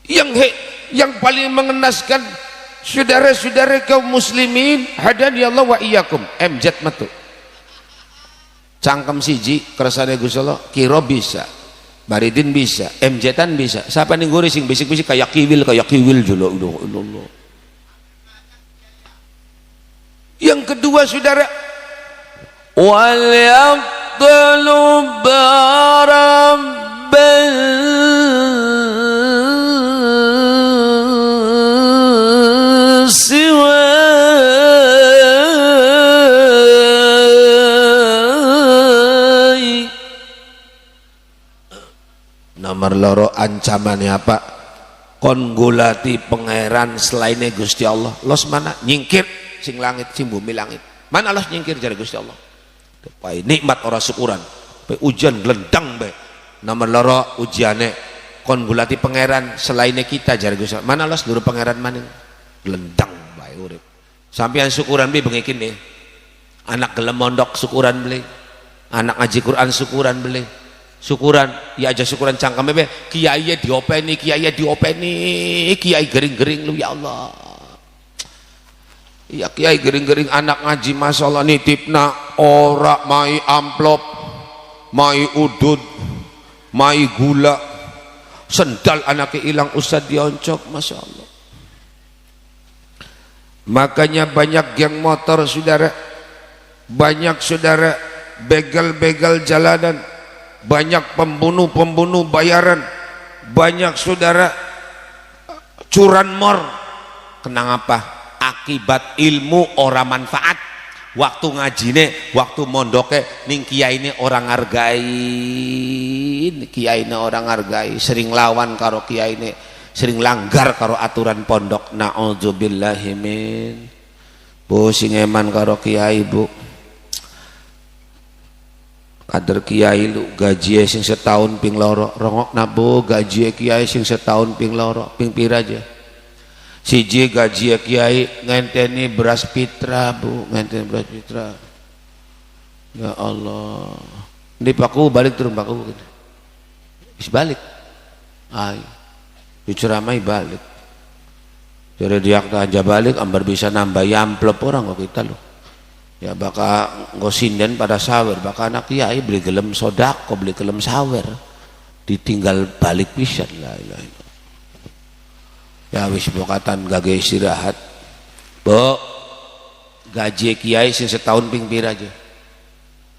yang paling mengenaskan saudara-saudara kaum muslimin hadani Allah wa iyyakum MZ metu cangkem siji kersane Gusti Allah kira bisa Baridin bisa MZ-an bisa siapa ning gori sing bisik-bisik kayak kiwil jolo Allah. Yang kedua saudara وليطلب ربا siwai. Nomor loro ancamannya apa? Kon gulati pangeran selainnya Gusti Allah. Los mana? Nyingkir sing langit sing bumi langit. Mana los nyingkir jare Gusti Allah. Pai nikmat ora syukuran. Pai ujian glendang bae. Nomor loro ujiane kon gulati pangeran selainnya kita jare Gusti Allah. Mana los luru pangeran maning? Glendang bae urip. Sampeyan syukuran beli bengi kene. Anak gelem mondok syukuran beli. Anak ngaji Quran syukuran beli. Syukuran ya aja syukuran cangkeme be kiai diopeni kiai gering-gering lu ya Allah ya kiai gering-gering anak ngaji masalah nitipna ora mai amplop mai udud mai gula sendal anaknya hilang ustad dioncok masya Allah. Makanya banyak geng motor saudara, banyak saudara begal-begal jalanan, banyak pembunuh-pembunuh bayaran, banyak saudara curanmor. Kenang apa? Akibat ilmu ora manfaat. Waktu ngajine, waktu mondoke ning kiai ini orang ngargai, kiai ini orang ngargai, sering lawan karo kiai ini, sering langgar karo aturan pondok. Na'udzubillahimin. Bu sing eman karo kiai bu. Kader kiai lu gaji sing setahun ping loro rongok nabu gaji kiai sing setahun ping loro ping pira aja siji gaji kiai ngenteni beras fitra bu ngenteni beras fitra ya Allah ini paku balik turun paku gitu bis balik ay diceramai balik jadi dia aja balik ambar bisa nambah amplop orang kok kita loh. Ya bakal ngosinden pada sawer, bakal anak kiai beli gelem sodako, beli gelem sawer, ditinggal balik pisan lah. Ya wis bokatan gage istirahat, bo gaji kiai sing setahun ping pira aja,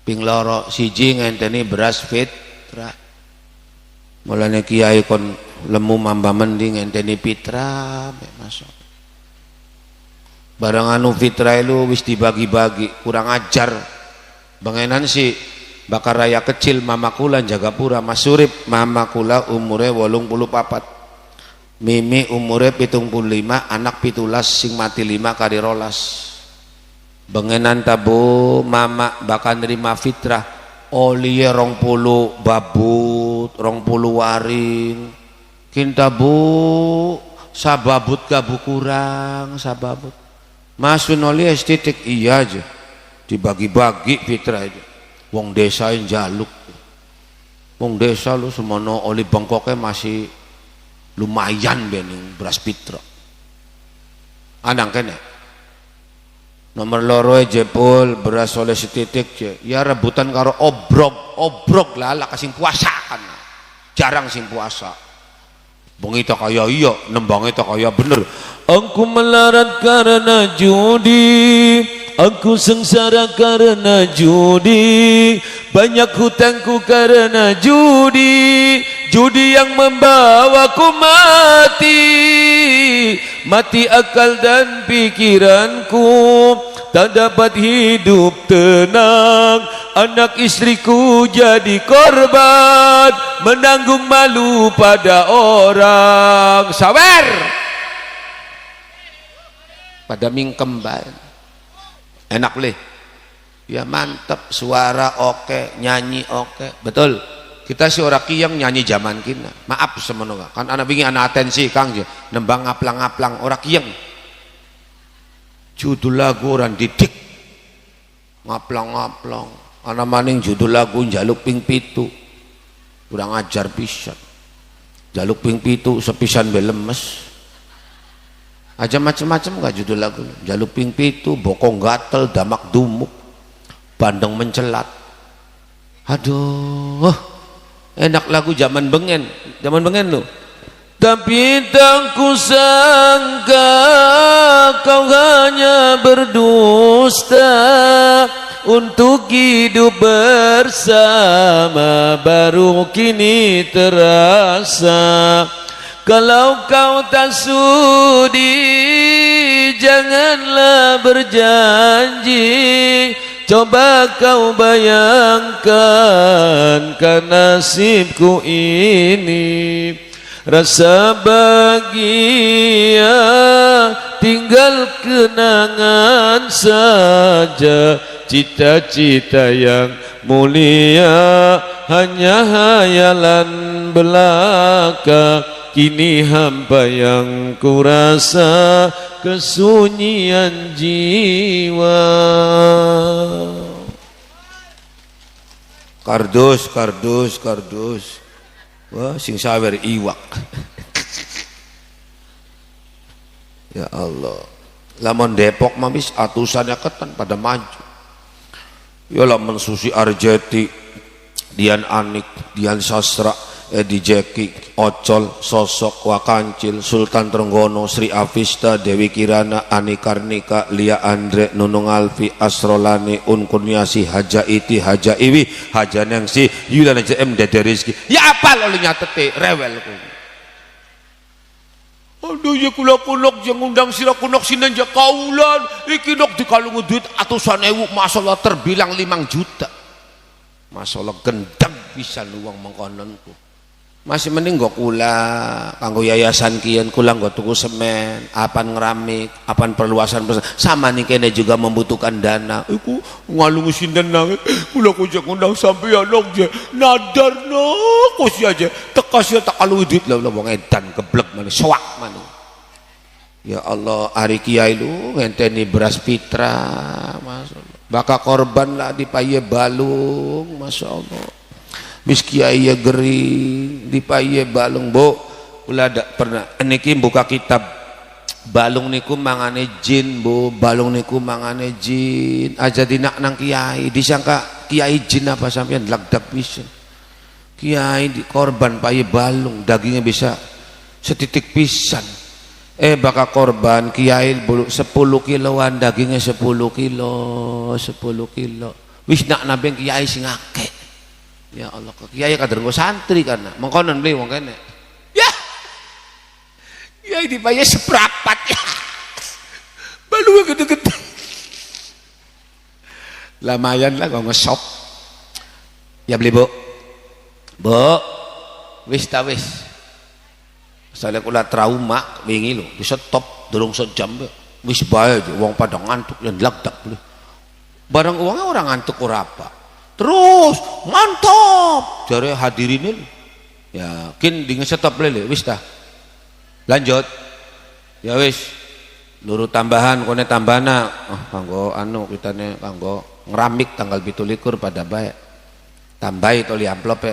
ping loro siji ngenteni beras fitra, mulane kiai kon lemu mamba mending ngenteni fitra, masuk. Barang anu fitrah lu wis dibagi-bagi kurang ajar bengenan si bakar raya kecil mama kula jaga pura mas Surip mama kula umure 84 Mimi umure 75 anak 17 sing mati 5 kali rolas bengenan tabu mama bakal nerima fitrah oli 20 babut 20 waring kinta bu sababut gabu kurang sababut Masun oli estetik iya aja dibagi-bagi fitrah aja wong desa yang jaluk wong desa lu semono oli bengkoknya masih lumayan bening beras fitrah anang kene nomor loro jepul beras oleh setitik je ya rebutan karo obrok lah kasing puasa kan jarang sing puasa bengi tak kaya iya nembangnya tak kaya bener. Aku melarat karena judi, aku sengsara karena judi, banyak hutangku karena judi, judi yang membawaku mati akal dan pikiranku, tak dapat hidup tenang, anak istriku jadi korban, menanggung malu pada orang. Sawer pada mingkem bae enak leh ya mantep suara oke nyanyi oke betul kita si orang kiyang nyanyi zaman kina maaf semono kan anak bingi anak atensi kang je nembang ngaplang-ngaplang orang kiyang judul lagu orang didik ngaplang-ngaplang anak maning judul lagu jaluk ping pitu kurang ajar pisan jaluk ping pitu sepisan belemes aja macam-macam gak judul lagu jaluk ping pitu bokong gatel damak dumuk bandeng mencelat aduh enak lagu zaman bengen lu Tapi tak kusangka kau hanya berdusta untuk hidup bersama, baru kini terasa. Kalau kau tak sudi, janganlah berjanji. Coba kau bayangkan kan nasibku ini. Rasa bahagia tinggal kenangan saja. Cita-cita yang mulia hanya hayalan belaka. Kini hampa yang kurasa kesunyian jiwa. Kardus, kardus, kardus. Wah, sing sawer iwak. Ya Allah. Lamun Depok mabis atusannya ketan pada maju. Ya lamun Susi Arjeti, Dian Anik, Dian Sastra, Edi Jeki, Ocol, Sosok, Wakancil, Sultan Trenggono, Sri Avista, Dewi Kirana, Ani Karnika, Lia Andre, Nunung Alfi, Asrolani, Un Kurniasi, Haja Iti, Haja Iwi, Haja Nengsi, Yudana JM, Dede Rizki. Ya apa lo nyatete rewel ku. Aduh ya kula kunok yang undang sila kunok sinan ja kaulan. Iki nok dikalungu duit atusan ewu, masalah terbilang 5 juta. Masalah gendang bisa luang mengkononku. Masih mending gak kula kanggo yayasan kian, kula gak tuku semen, apan ngeramik, apan perluasan sama nih kene juga membutuhkan dana. Iku ngalungu sinden nang kula kujak undang sampai anak je nadar no kosi aja tekas ya tak kalu duit lah wong edan geblek mana soak mana. Ya Allah, hari kiai lu ngenteni beras pitra, masyaallah. Baka korban lah dipaye balung, masya Allah. Bis kiai ya gering dipaye balung bo. Ulah ada pernah niki buka kitab balung niku mangane jin bo, balung niku mangane jin. Aja dinak nang kiai disangka kiai jin apa sampean lagdak bisa. Kiai di korban paye balung dagingnya bisa setitik pisan. Baka korban kiai 10 kiloan dagingnya 10 kilo 10 kilo. Wis nak nabeng kiai sing akeh. Ya Allah, kiai kader nggo santri karena mengkonon beli wong kene. Ya. Kiai dibayar seprapat ya. Balu gede-gede. Lumayan lah kok ngesop. Ya beli, Bu. Bu. Wis ta wis. Soalnya kula trauma wingi lho, bisa stop durung sejam wis bae wong pada ngantuk yang lagdak beli. Barang uangnya orang ngantuk ora apa. Terus mantap jare hadirin ini yakin di ngesetop lele wis dah lanjut ya wis nurut tambahan kone tambahana kanggo anu kitane kanggo ngeramik tanggal 17 pada baik tambahi toli amplop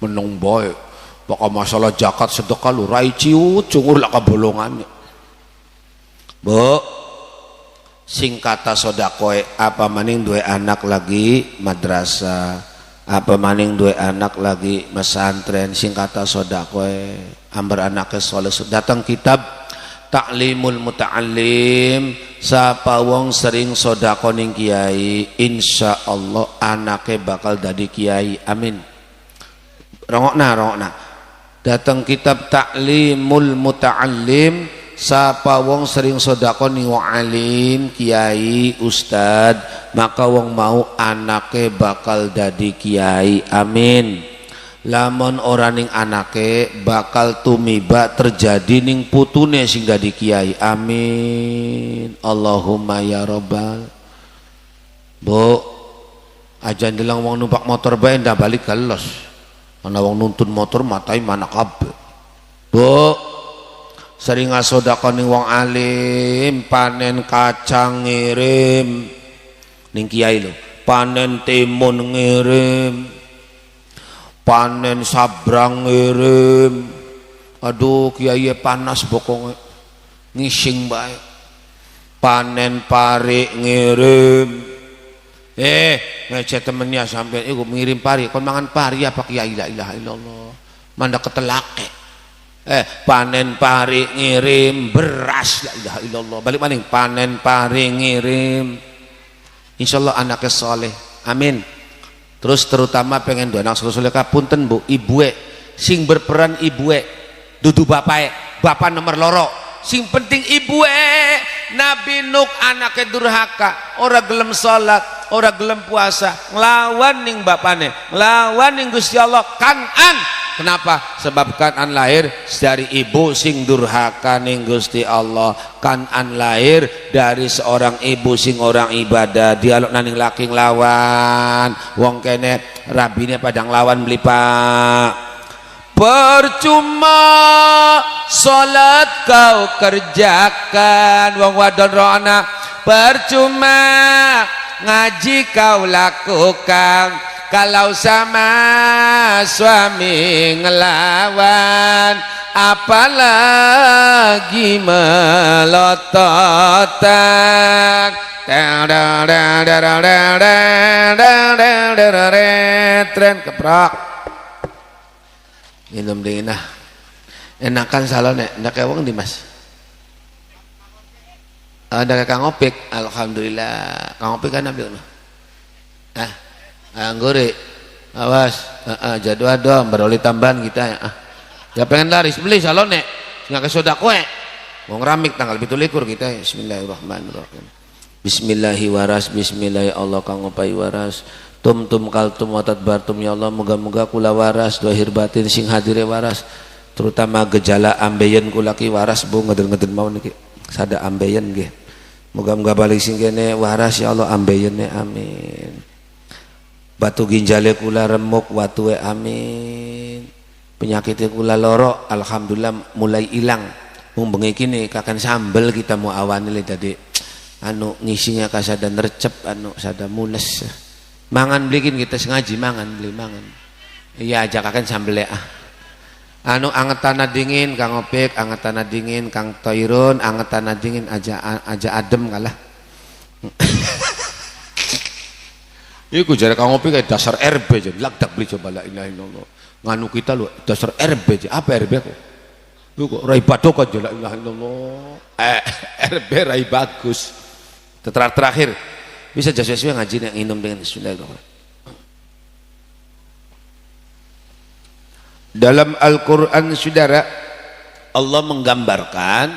menung boy pokok masalah zakat sedekah lu rai ciut cungur lah kebolongannya Bu. Sing kata sodakoe apa maning duwe anak lagi madrasah, apa maning duwe anak lagi pesantren, sing kata sodakoe ambar anaknya soleh datang kitab Ta'limul Muta'allim. Sapa wong sering sodako ning kiai insya Allah anaknya bakal dadi kiai, amin. Rongokna datang kitab Ta'limul Muta'allim. Sapa wong sering sodako ning wong alim, kiai, ustad, maka wong mau anake bakal dadi kiai, amin. Lamun ora ning anake bakal tumiba terjadi ning putune sing dadi kiai, amin. Allahumma ya robbal. Bu, aja ndelang wong numpak motor bae ndak balik galos. Ana wong nuntun motor matai mana kabeh. Bu, sering ngasodakon ning wong alim, panen kacang ngirim ning kiai lho, panen timun ngirim, panen sabrang ngirim. Aduh kiai panas bokonge ngising bae. Panen pare ngirim, ngecek temennya sampai iku ngirim pari kon mangan pari apa kiai la ilaha illallah manda ketelake panen pari ngirim beras la ilaha illallah balik maning panen pari ngirim insyaallah anaknya soleh amin. Terus terutama pengen dua anak soleh kapunten bu ibue sing berperan ibue dudu bapak nomor loro sing penting ibue Nabi Nuh anaknya durhaka ora gelem salat ora gelem puasa nglawan ning bapane nglawan ning Gusti Allah Kanan. Kenapa? Sebab Kanan lahir dari ibu sing durhaka ning Gusti Allah. Kanan lahir dari seorang ibu sing orang ibadah. Dialog naning laki nglawan wong kene rabine padang lawan beli pak. Percuma salat kau kerjakan wong wadon rohana, percuma ngaji kau lakukan kalau sama suami ngelawan, apalagi melototan. Tren keprok minum dingin nah enakan salon ndak kayak wong di mas ada Kang Opik alhamdulillah Kang Opik kan ambil anggore awas jadwal dong beroli tambahan kita ya pengen laris beli salon nggak ke soda kue wong ramik tanggal 17 kita bismillahirrahmanirrahim bismillahi waras bismillahi Allah Kang Opai waras tum kaltum watat bartum ya Allah moga-moga kula waras dohir batin sing hadire waras terutama gejala ambeien kula ki waras bu ngeden-ngeden mau niki sada ambeien nggih moga-moga balik sing kene waras ya Allah ambeienne amin batu ginjale kula remuk watue amin penyakitnya kula loro alhamdulillah mulai hilang mung bengi kini kakan sambel kita mau awani le tadi anu ngisinya kasada nercep anu sada mules mangan belikin kita sengaji mangan beli mangan iya aja kakan sambel anu anget tanah dingin Kang Opik anget tanah dingin Kang Toirun anget tanah dingin aja adem kalah iku jare Kang Opik kayak dasar RB jadi lagdak beli coba la ilaha illallah nganu kita lu dasar RB apa RB kok lu kok rai badok aja la ilaha illallah RB rai bagus terakhir bisa sesuai ngaji yang minum dengan bismillahirrahmanirrahim. Dalam Al-Quran saudara Allah menggambarkan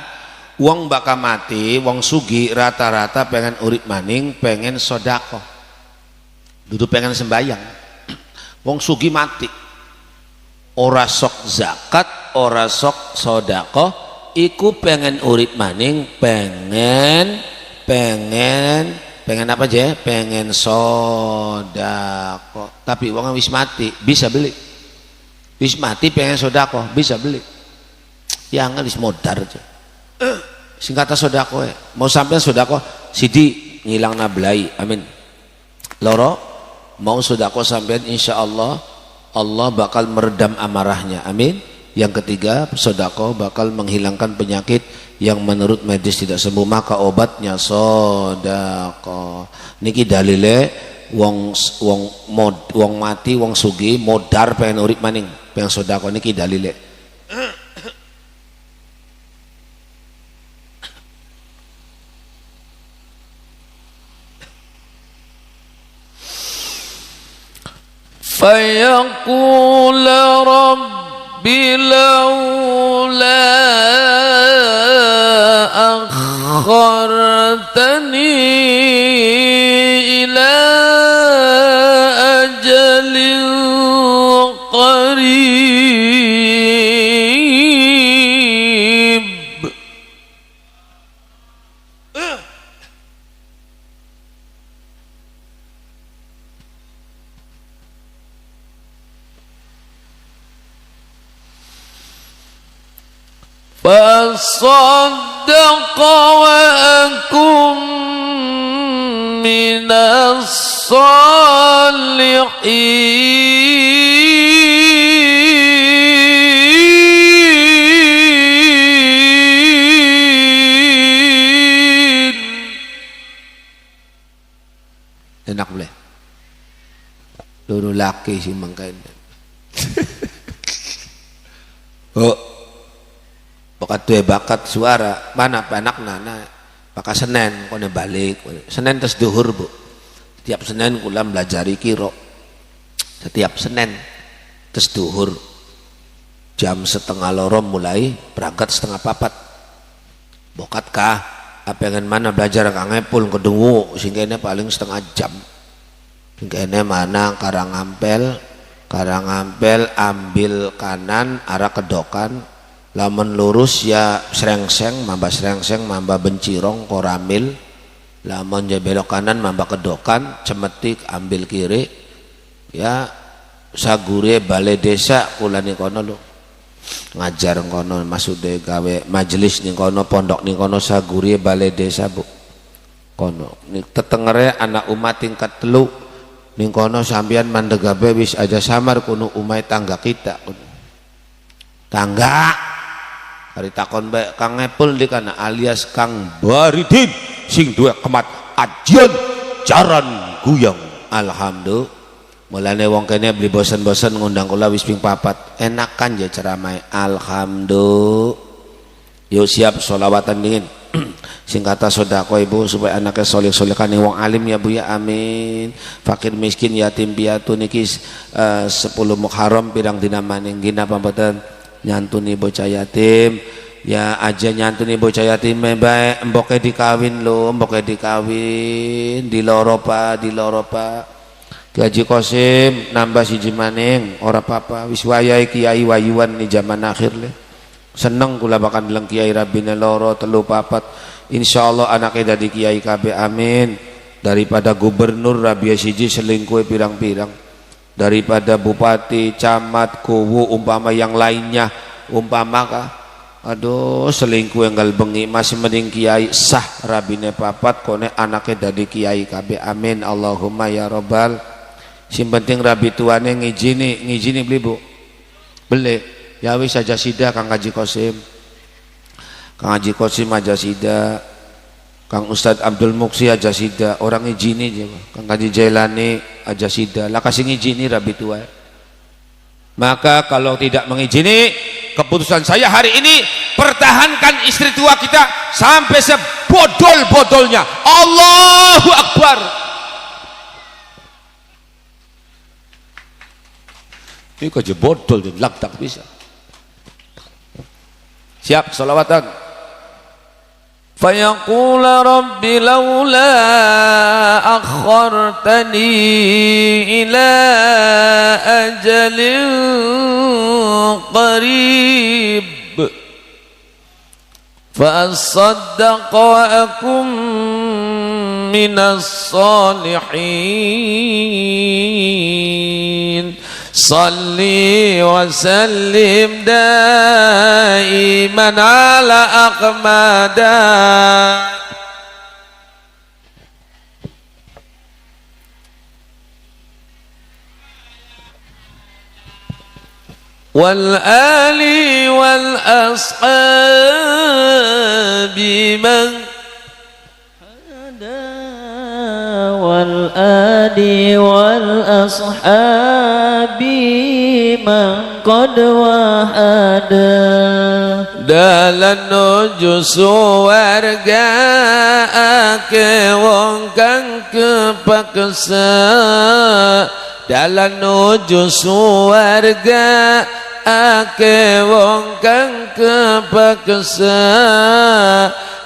wong bakal mati wong sugi rata-rata pengen urip maning pengen sodako duduk pengen sembayang wong sugi mati ora sok zakat ora sok sodako iku pengen urip maning pengen apa aja pengen sodako tapi uang wis mati bisa beli wis mati pengen sodako bisa beli ya nggak wis modar aja singkata sodako mau sampai sodako sidi ngilang nablai amin loro mau sodako sampai insya Allah Allah bakal meredam amarahnya amin yang ketiga sodako bakal menghilangkan penyakit yang menurut medis tidak sembuh maka obatnya sodako niki dalile wong mati wong sugi modar pengen urip maning pengen sodako niki dalile fayaqul rabbi laula akhartani ila ajalin qarib فصدق وأكن من الصالحين enak boleh loro laki sing mangkene oh bakat duwe bakat suara mana anak nana maka Senin kono balik Senin terus duhur Bu setiap Senin kula belajari kiro setiap Senin terus duhur jam 3:30 mulai berangkat 3:45 bokat kah pengen mana belajar Kang Epul kedungu singkene paling setengah jam singkene mana Karangampel ambil kanan arah kedokan lamun lurus ya Srengseng mamba Bencirong Koramil lamun ya belok kanan mamba kedokan Cemetik ambil kiri ya sagure balai desa kula ning kono lho ngajar kono maksudnya gawe majelis ning kono pondok ning kono sagure balai desa Bu kono ning tetengere anak umat tingkat 3 ning kono sampeyan mandegabe wis aja samar kuno umai tangga kita tangga hari takon bae Kang Epul di kana alias Kang Baridin sing duwe kemat ajian jaran guyang alhamdulillah mulane wong kene beli bosen-bosen ngundang kula wis ping 4 enakan ya ceramah alhamdulillah yuk siap sholawatan dingin sing kata sodako Ibu supaya anaknya soleh-soleh kan wong alim ya Bu ya amin fakir miskin yatim piatu niki 10 Muharram pirang dina maning gina pamboten nyantuni bocah yatim ya aja nyantuni bocah yatim bae emboke dikawin lho emboke dikawin di loro Pak Haji Kosim nambah siji maning ora apa-apa wis wayahe kiai wayuan ni zaman akhir le seneng kula bakal bilang kiai rabine loro 3 4 insyaallah anaknya dadi kiai KB amin daripada gubernur rabia siji selingkuh pirang-pirang daripada bupati camat kuwu umpama yang lainnya umpama kah aduh selingkuh yang gal bengi masih mending kiai sah rabine 4 kone anaknya dadi kiai KB amin Allahumma ya robbal sing penting rabi tuane ngijini beli Bu beli ya wis aja sida Kang Haji Kosim aja sida Kang Ustadz Abdul Muksi aja sida orang ngijini aja Kang Haji Jailani aja sida lah kasih ngijini rabi tua maka kalau tidak mengijini keputusan saya hari ini pertahankan istri tua kita sampai sebodol-bodolnya Allahu Akbar ini kok bodol dan lagdak bisa siap sholawatan فيقول رب لولا أخرتني إلى أجل قريب فأصدق وأكن من الصالحين صلي وسلم دائما على أقمدا والآل والأصحاب من والآل والأصحاب من قد وحدا dalan nuju suwarga ake wong kang kepaksa dalan nuju suwarga ake wong kang kepaksa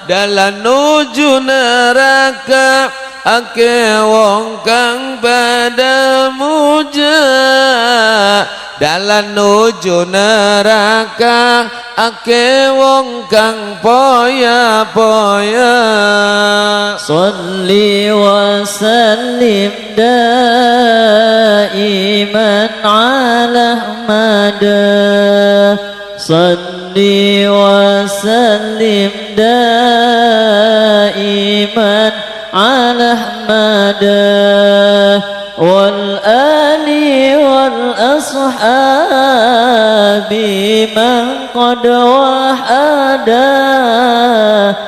dalan nuju neraka ake wong kang pada muja dalan nuju neraka ake wong kang poya-poya sholli wa sallim daiman ala ahmada sholli wa sallim daiman ala ahmada wal ali wal ashab بمن قد وحدا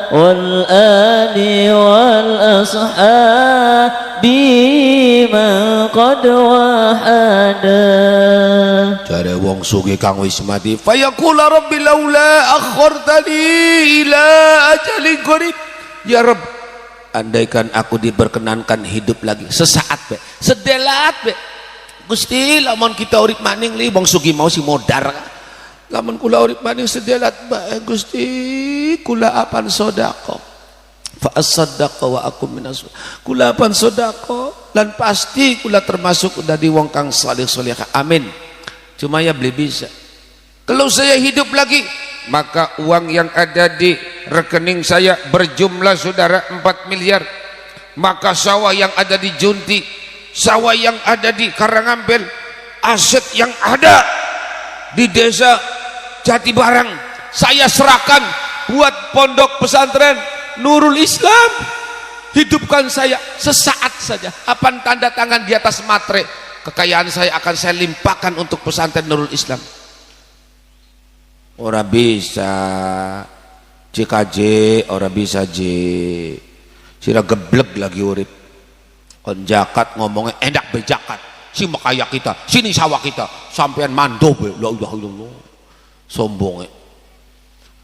والآل والأصحاب بمن قد وحدا. Jare wong sugih kang wis mati fayaqula rabbi laula akhartani ila ajalin qarib. Ya Rabb, andaikan aku diperkenankan hidup lagi sesaat be, sedelat be. Gusti lamun kita urip maning li wong sugih mau si modar. Lamun kula urip maning sedelat bae Gusti kula apan sedekah. Fa as-saddaqa wa akum minas. Kula apan sedekah lan pasti kula termasuk dari wong kang saleh salehah. Amin. Cuma ya beli bisa. Kalau saya hidup lagi, maka uang yang ada di rekening saya berjumlah saudara 4 miliar. Maka sawah yang ada di Junti, sawah yang ada di Karangampel, aset yang ada di desa Jatibarang, saya serahkan buat pondok pesantren Nurul Islam. Hidupkan saya sesaat saja. Apa tanda tangan di atas materai, kekayaan saya akan saya limpahkan untuk pesantren Nurul Islam. Ora bisa CKJ, ora bisa J. Sira geblek lagi urip. Kon jakat ngomongnya enak be jakat. Si makaya kita, sini sawah kita, sampean mando be. La ilaha illallah. Sombong.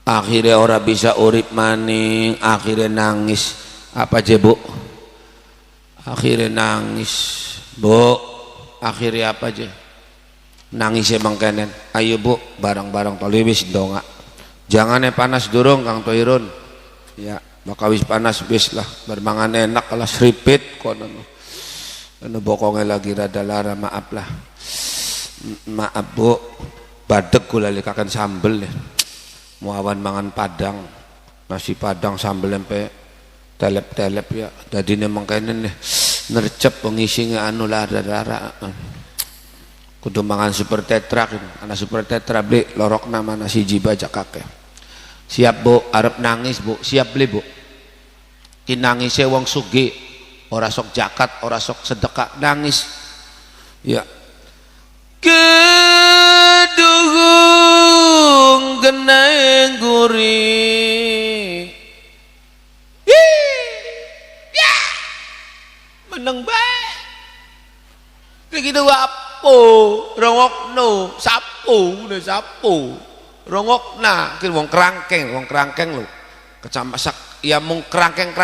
Akhirnya ora bisa urip maning, akhirnya nangis. Apa je, Bu? Akhirnya nangis. Bu, akhirnya apa je? Nangis emang kenen. Ayo Bu, barang-barang tali wis ndonga. Jangan panas durung Kang Toirun. Ya, bakal wis panas wis lah. Bermangan enak kalau seripit kono. Anu bokonge lagi rada lara, maaf lah. Maaf Bu, badeg kula lekaken sambel ya. Muawan mangan padang. Nasi padang sambel empe telep-telep ya. Dadine mangkenen nercep pengisi anu lara-lara. Kudu mangan super tetra, anak super tetra beli lorok nama nasi jiba jakake. Siap Bu, arep nangis Bu, siap beli Bu. Ki nangise wong sugih, ora sok zakat, ora sok sedekah, nangis. Ya. Kedung geneng guri. Ya. Meneng bae. Begitu apa? Rongokno sapu rongokna kira wong kerangkeng lho kecamasak ya mung kerangkeng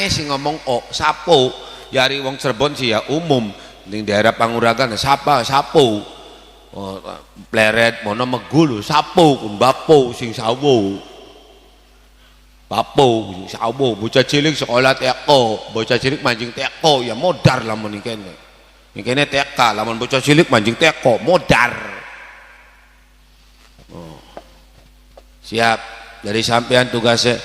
sing ngomong sapu yari wong Cirebon sih ya umum ning daerah Panguragan sapu pleret mono megul sapu bapo sing sawu bapo sing sawu bocah cilik sekolah teko bocah cilik mancing teko ya modar lamun iki kene. Ini TK, lamun bocah cilik mancing teko, modar. Oh. Siap, dari sampean tugasnya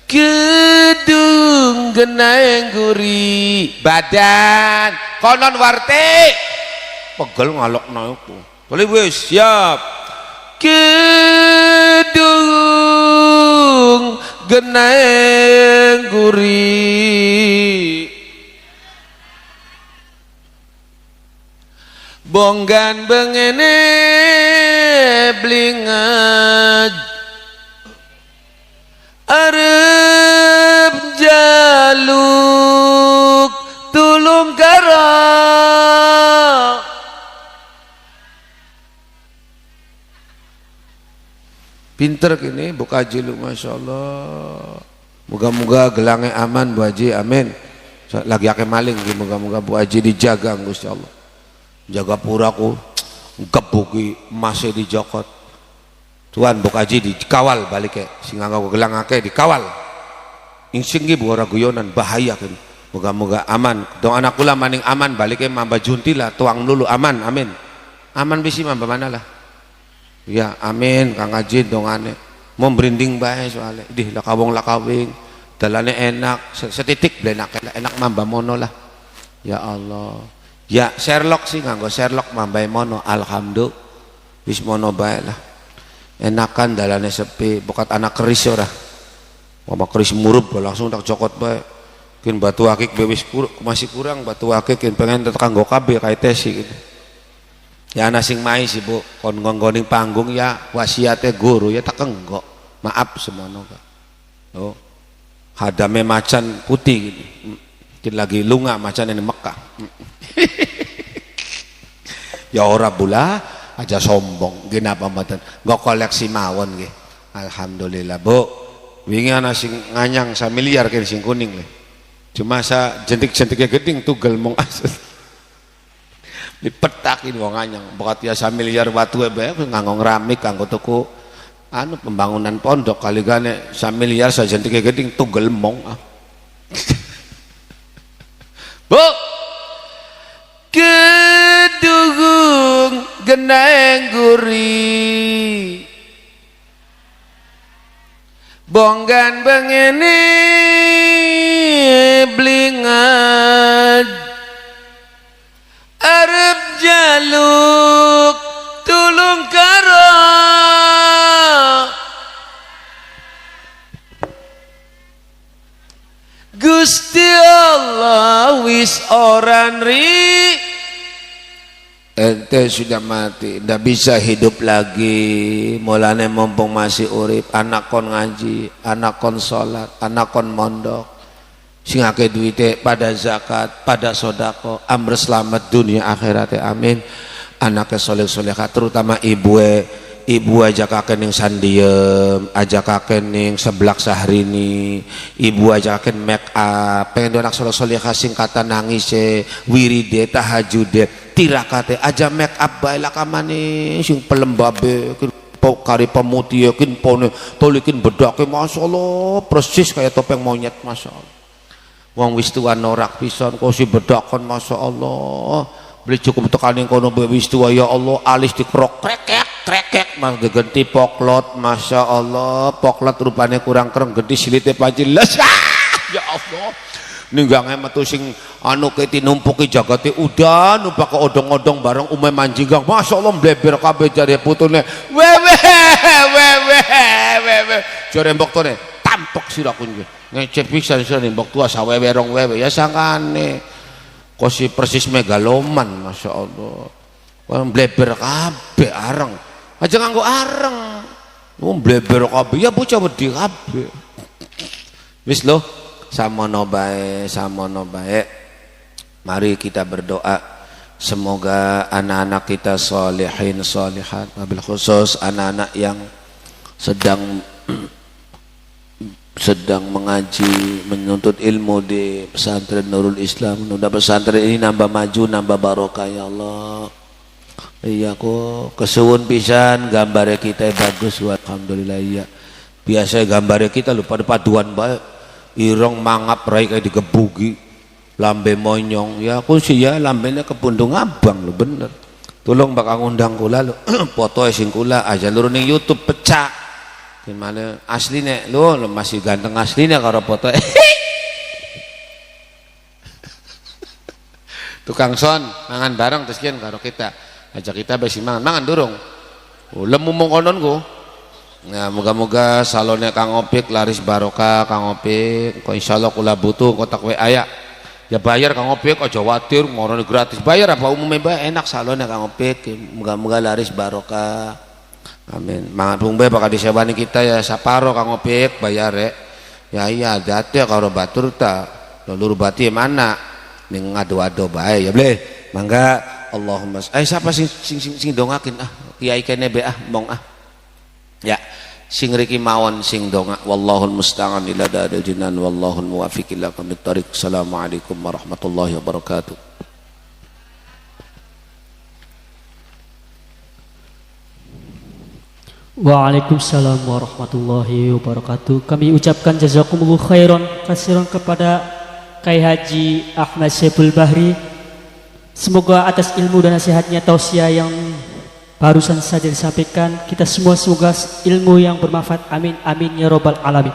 kedung geneng guri badan konon warte pegel ngalok naku. Boleh wis siap. Kedung geneng guri bonggan bengene blingaj arep jaluk tulung kara pinter kini Bu Haji lu Masya Allah. Moga-moga gelangnya aman Bu Haji, amin. Lagi akeh maling, moga-moga Bu Haji dijaga Gusti Allah. Jaga puraku gebuki masih dijokot Tuhan Bu Haji dikawal balik ke sing nganggo gelang akeh dikawal insing Bu ora guyonan bahaya kan moga-moga aman dong anak kula maning aman balik ke mamba junti lah tuang dulu aman amin aman bisi mamba mana lah ya amin Kang Haji dongane mau berinding bae soalnya dih lakawing dalane enak setitik blenak enak mamba mono lah ya Allah. Ya Sherlock sih nganggo Sherlock mambai mono alhamdulillah wis mono bae lah enakan dalane sepi bukat anak keris ora mama keris murup langsung tak cokot bae kin batu akik wis masih kurang batu akik kin pengen tekan nggo kabeh kae tesi gitu Ya ana sing mai sih Bu, kon ngonggoning panggung ya wasiate guru ya tak enggak. Maaf semono Kak. Oh. Hadame macan putih gitu. Mungkin lagi lunga macan ini Mekah. Ya ora bula aja sombong genapa mboten. Nggo koleksi mawon nggih. Alhamdulillah Bu. Wingi ana sing nganyang 1 miliar kene sing kuning le. Cuma sa jentik-jentiknya geding tugel mong asal. Dipetakin wong anyang bakat ya 1 miliar watu bae nganggo ngeramik kanggo tuku anu pembangunan pondok kali gane 1 miliar saja tike geding tugel mong ah. Bu kedugung geneng guri bonggan bengene blingad arep jaluk tulung karo Gusti Allah wis orang ri ente sudah mati ndak bisa hidup lagi mulane mumpung masih urip anak kon ngaji anak kon salat anak kon mondok sing akeh duite pada zakat pada sodako amr selamat dunia akhirat amin anaknya soleh-solehah terutama ibu ajakaken ning sandiem ajakaken ning seblak Sahrini ibu ajakaken make up pengen anak soleh-solehah sing kata nangis wiride tahajude tirakate aja make up bae lakamane sing pelembabe kari pemutih kin pone tolikin bedake masyaallah persis kayak topeng monyet masyaallah. Wong wis tuwa norak pisan kok si bedakon masyaallah beli cukup tekaning kono wis tuwa ya Allah alis dikrok krekek mas gegenti poklot masyaallah poklot rupane kurang kereng gede silite pancil ya Allah ninggange metu sing anu ke tinumpuki jagate udan numpak odong-odong bareng umay manjinggang masyaallah mbleber kabeh jare putune wewe jare mboktone tampok siraku ngecep pisan sering mbok tua sawewe rong wewe ya sangkane kok si persis megaloman masyaallah mbleber kabeh areng aja nganggo areng mbleber kabeh ya bocah wedi kabeh wis lho samono bae mari kita berdoa semoga anak-anak kita sholihin sholihat wabil khusus anak-anak yang sedang mengaji menuntut ilmu di pesantren Nurul Islam. Mudah pesantren ini nambah maju nambah barokah ya Allah. Iya kok kesuwun pisan gambarnya kita bagus alhamdulillah iya. Biasa gambarnya kita lupa paduan bae irong mangap rai kayak digebugi lambe monyong ya aku sih ya lambenya kepundung abang lo bener. Tolong bakal ngundang kula lo foto sing kula aja lu ning YouTube pecah. Gimana aslinya lo masih ganteng aslinya karo foto tukang son mangan bareng terus kian karo kita ajak kita besi mangan durung lemu mongkonon ku nah moga-moga salonnya Kang Opik laris barokah Kang Opik kok insyaallah kula butuh kotak WA ya bayar Kang Opik aja khawatir ngorone gratis bayar apa umumnya bae enak salonnya Kang Opik moga-moga laris barokah amin. Mangan pungbe bakal disewani kita ya saparo Kang Opik bayar ya iya date karo batur ta lur bati mana ning ngado-ado bae ya boleh mangga Allahumma siapa sing dongakin kiai kene be mong ya sing riki mawon sing donga wallahul musta'an ila dadil jinan wallahul muwaffiq ila qomit thariq assalamualaikum warahmatullahi wabarakatuh. Waalaikumsalam warahmatullahi wabarakatuh. Kami ucapkan jazakumullah khairan kasiran kepada Kyai Haji Ahmad Syaiful Bahri. Semoga atas ilmu dan nasihatnya tausiah yang barusan saja disampaikan kita semua semoga ilmu yang bermanfaat amin amin ya robbal alamin.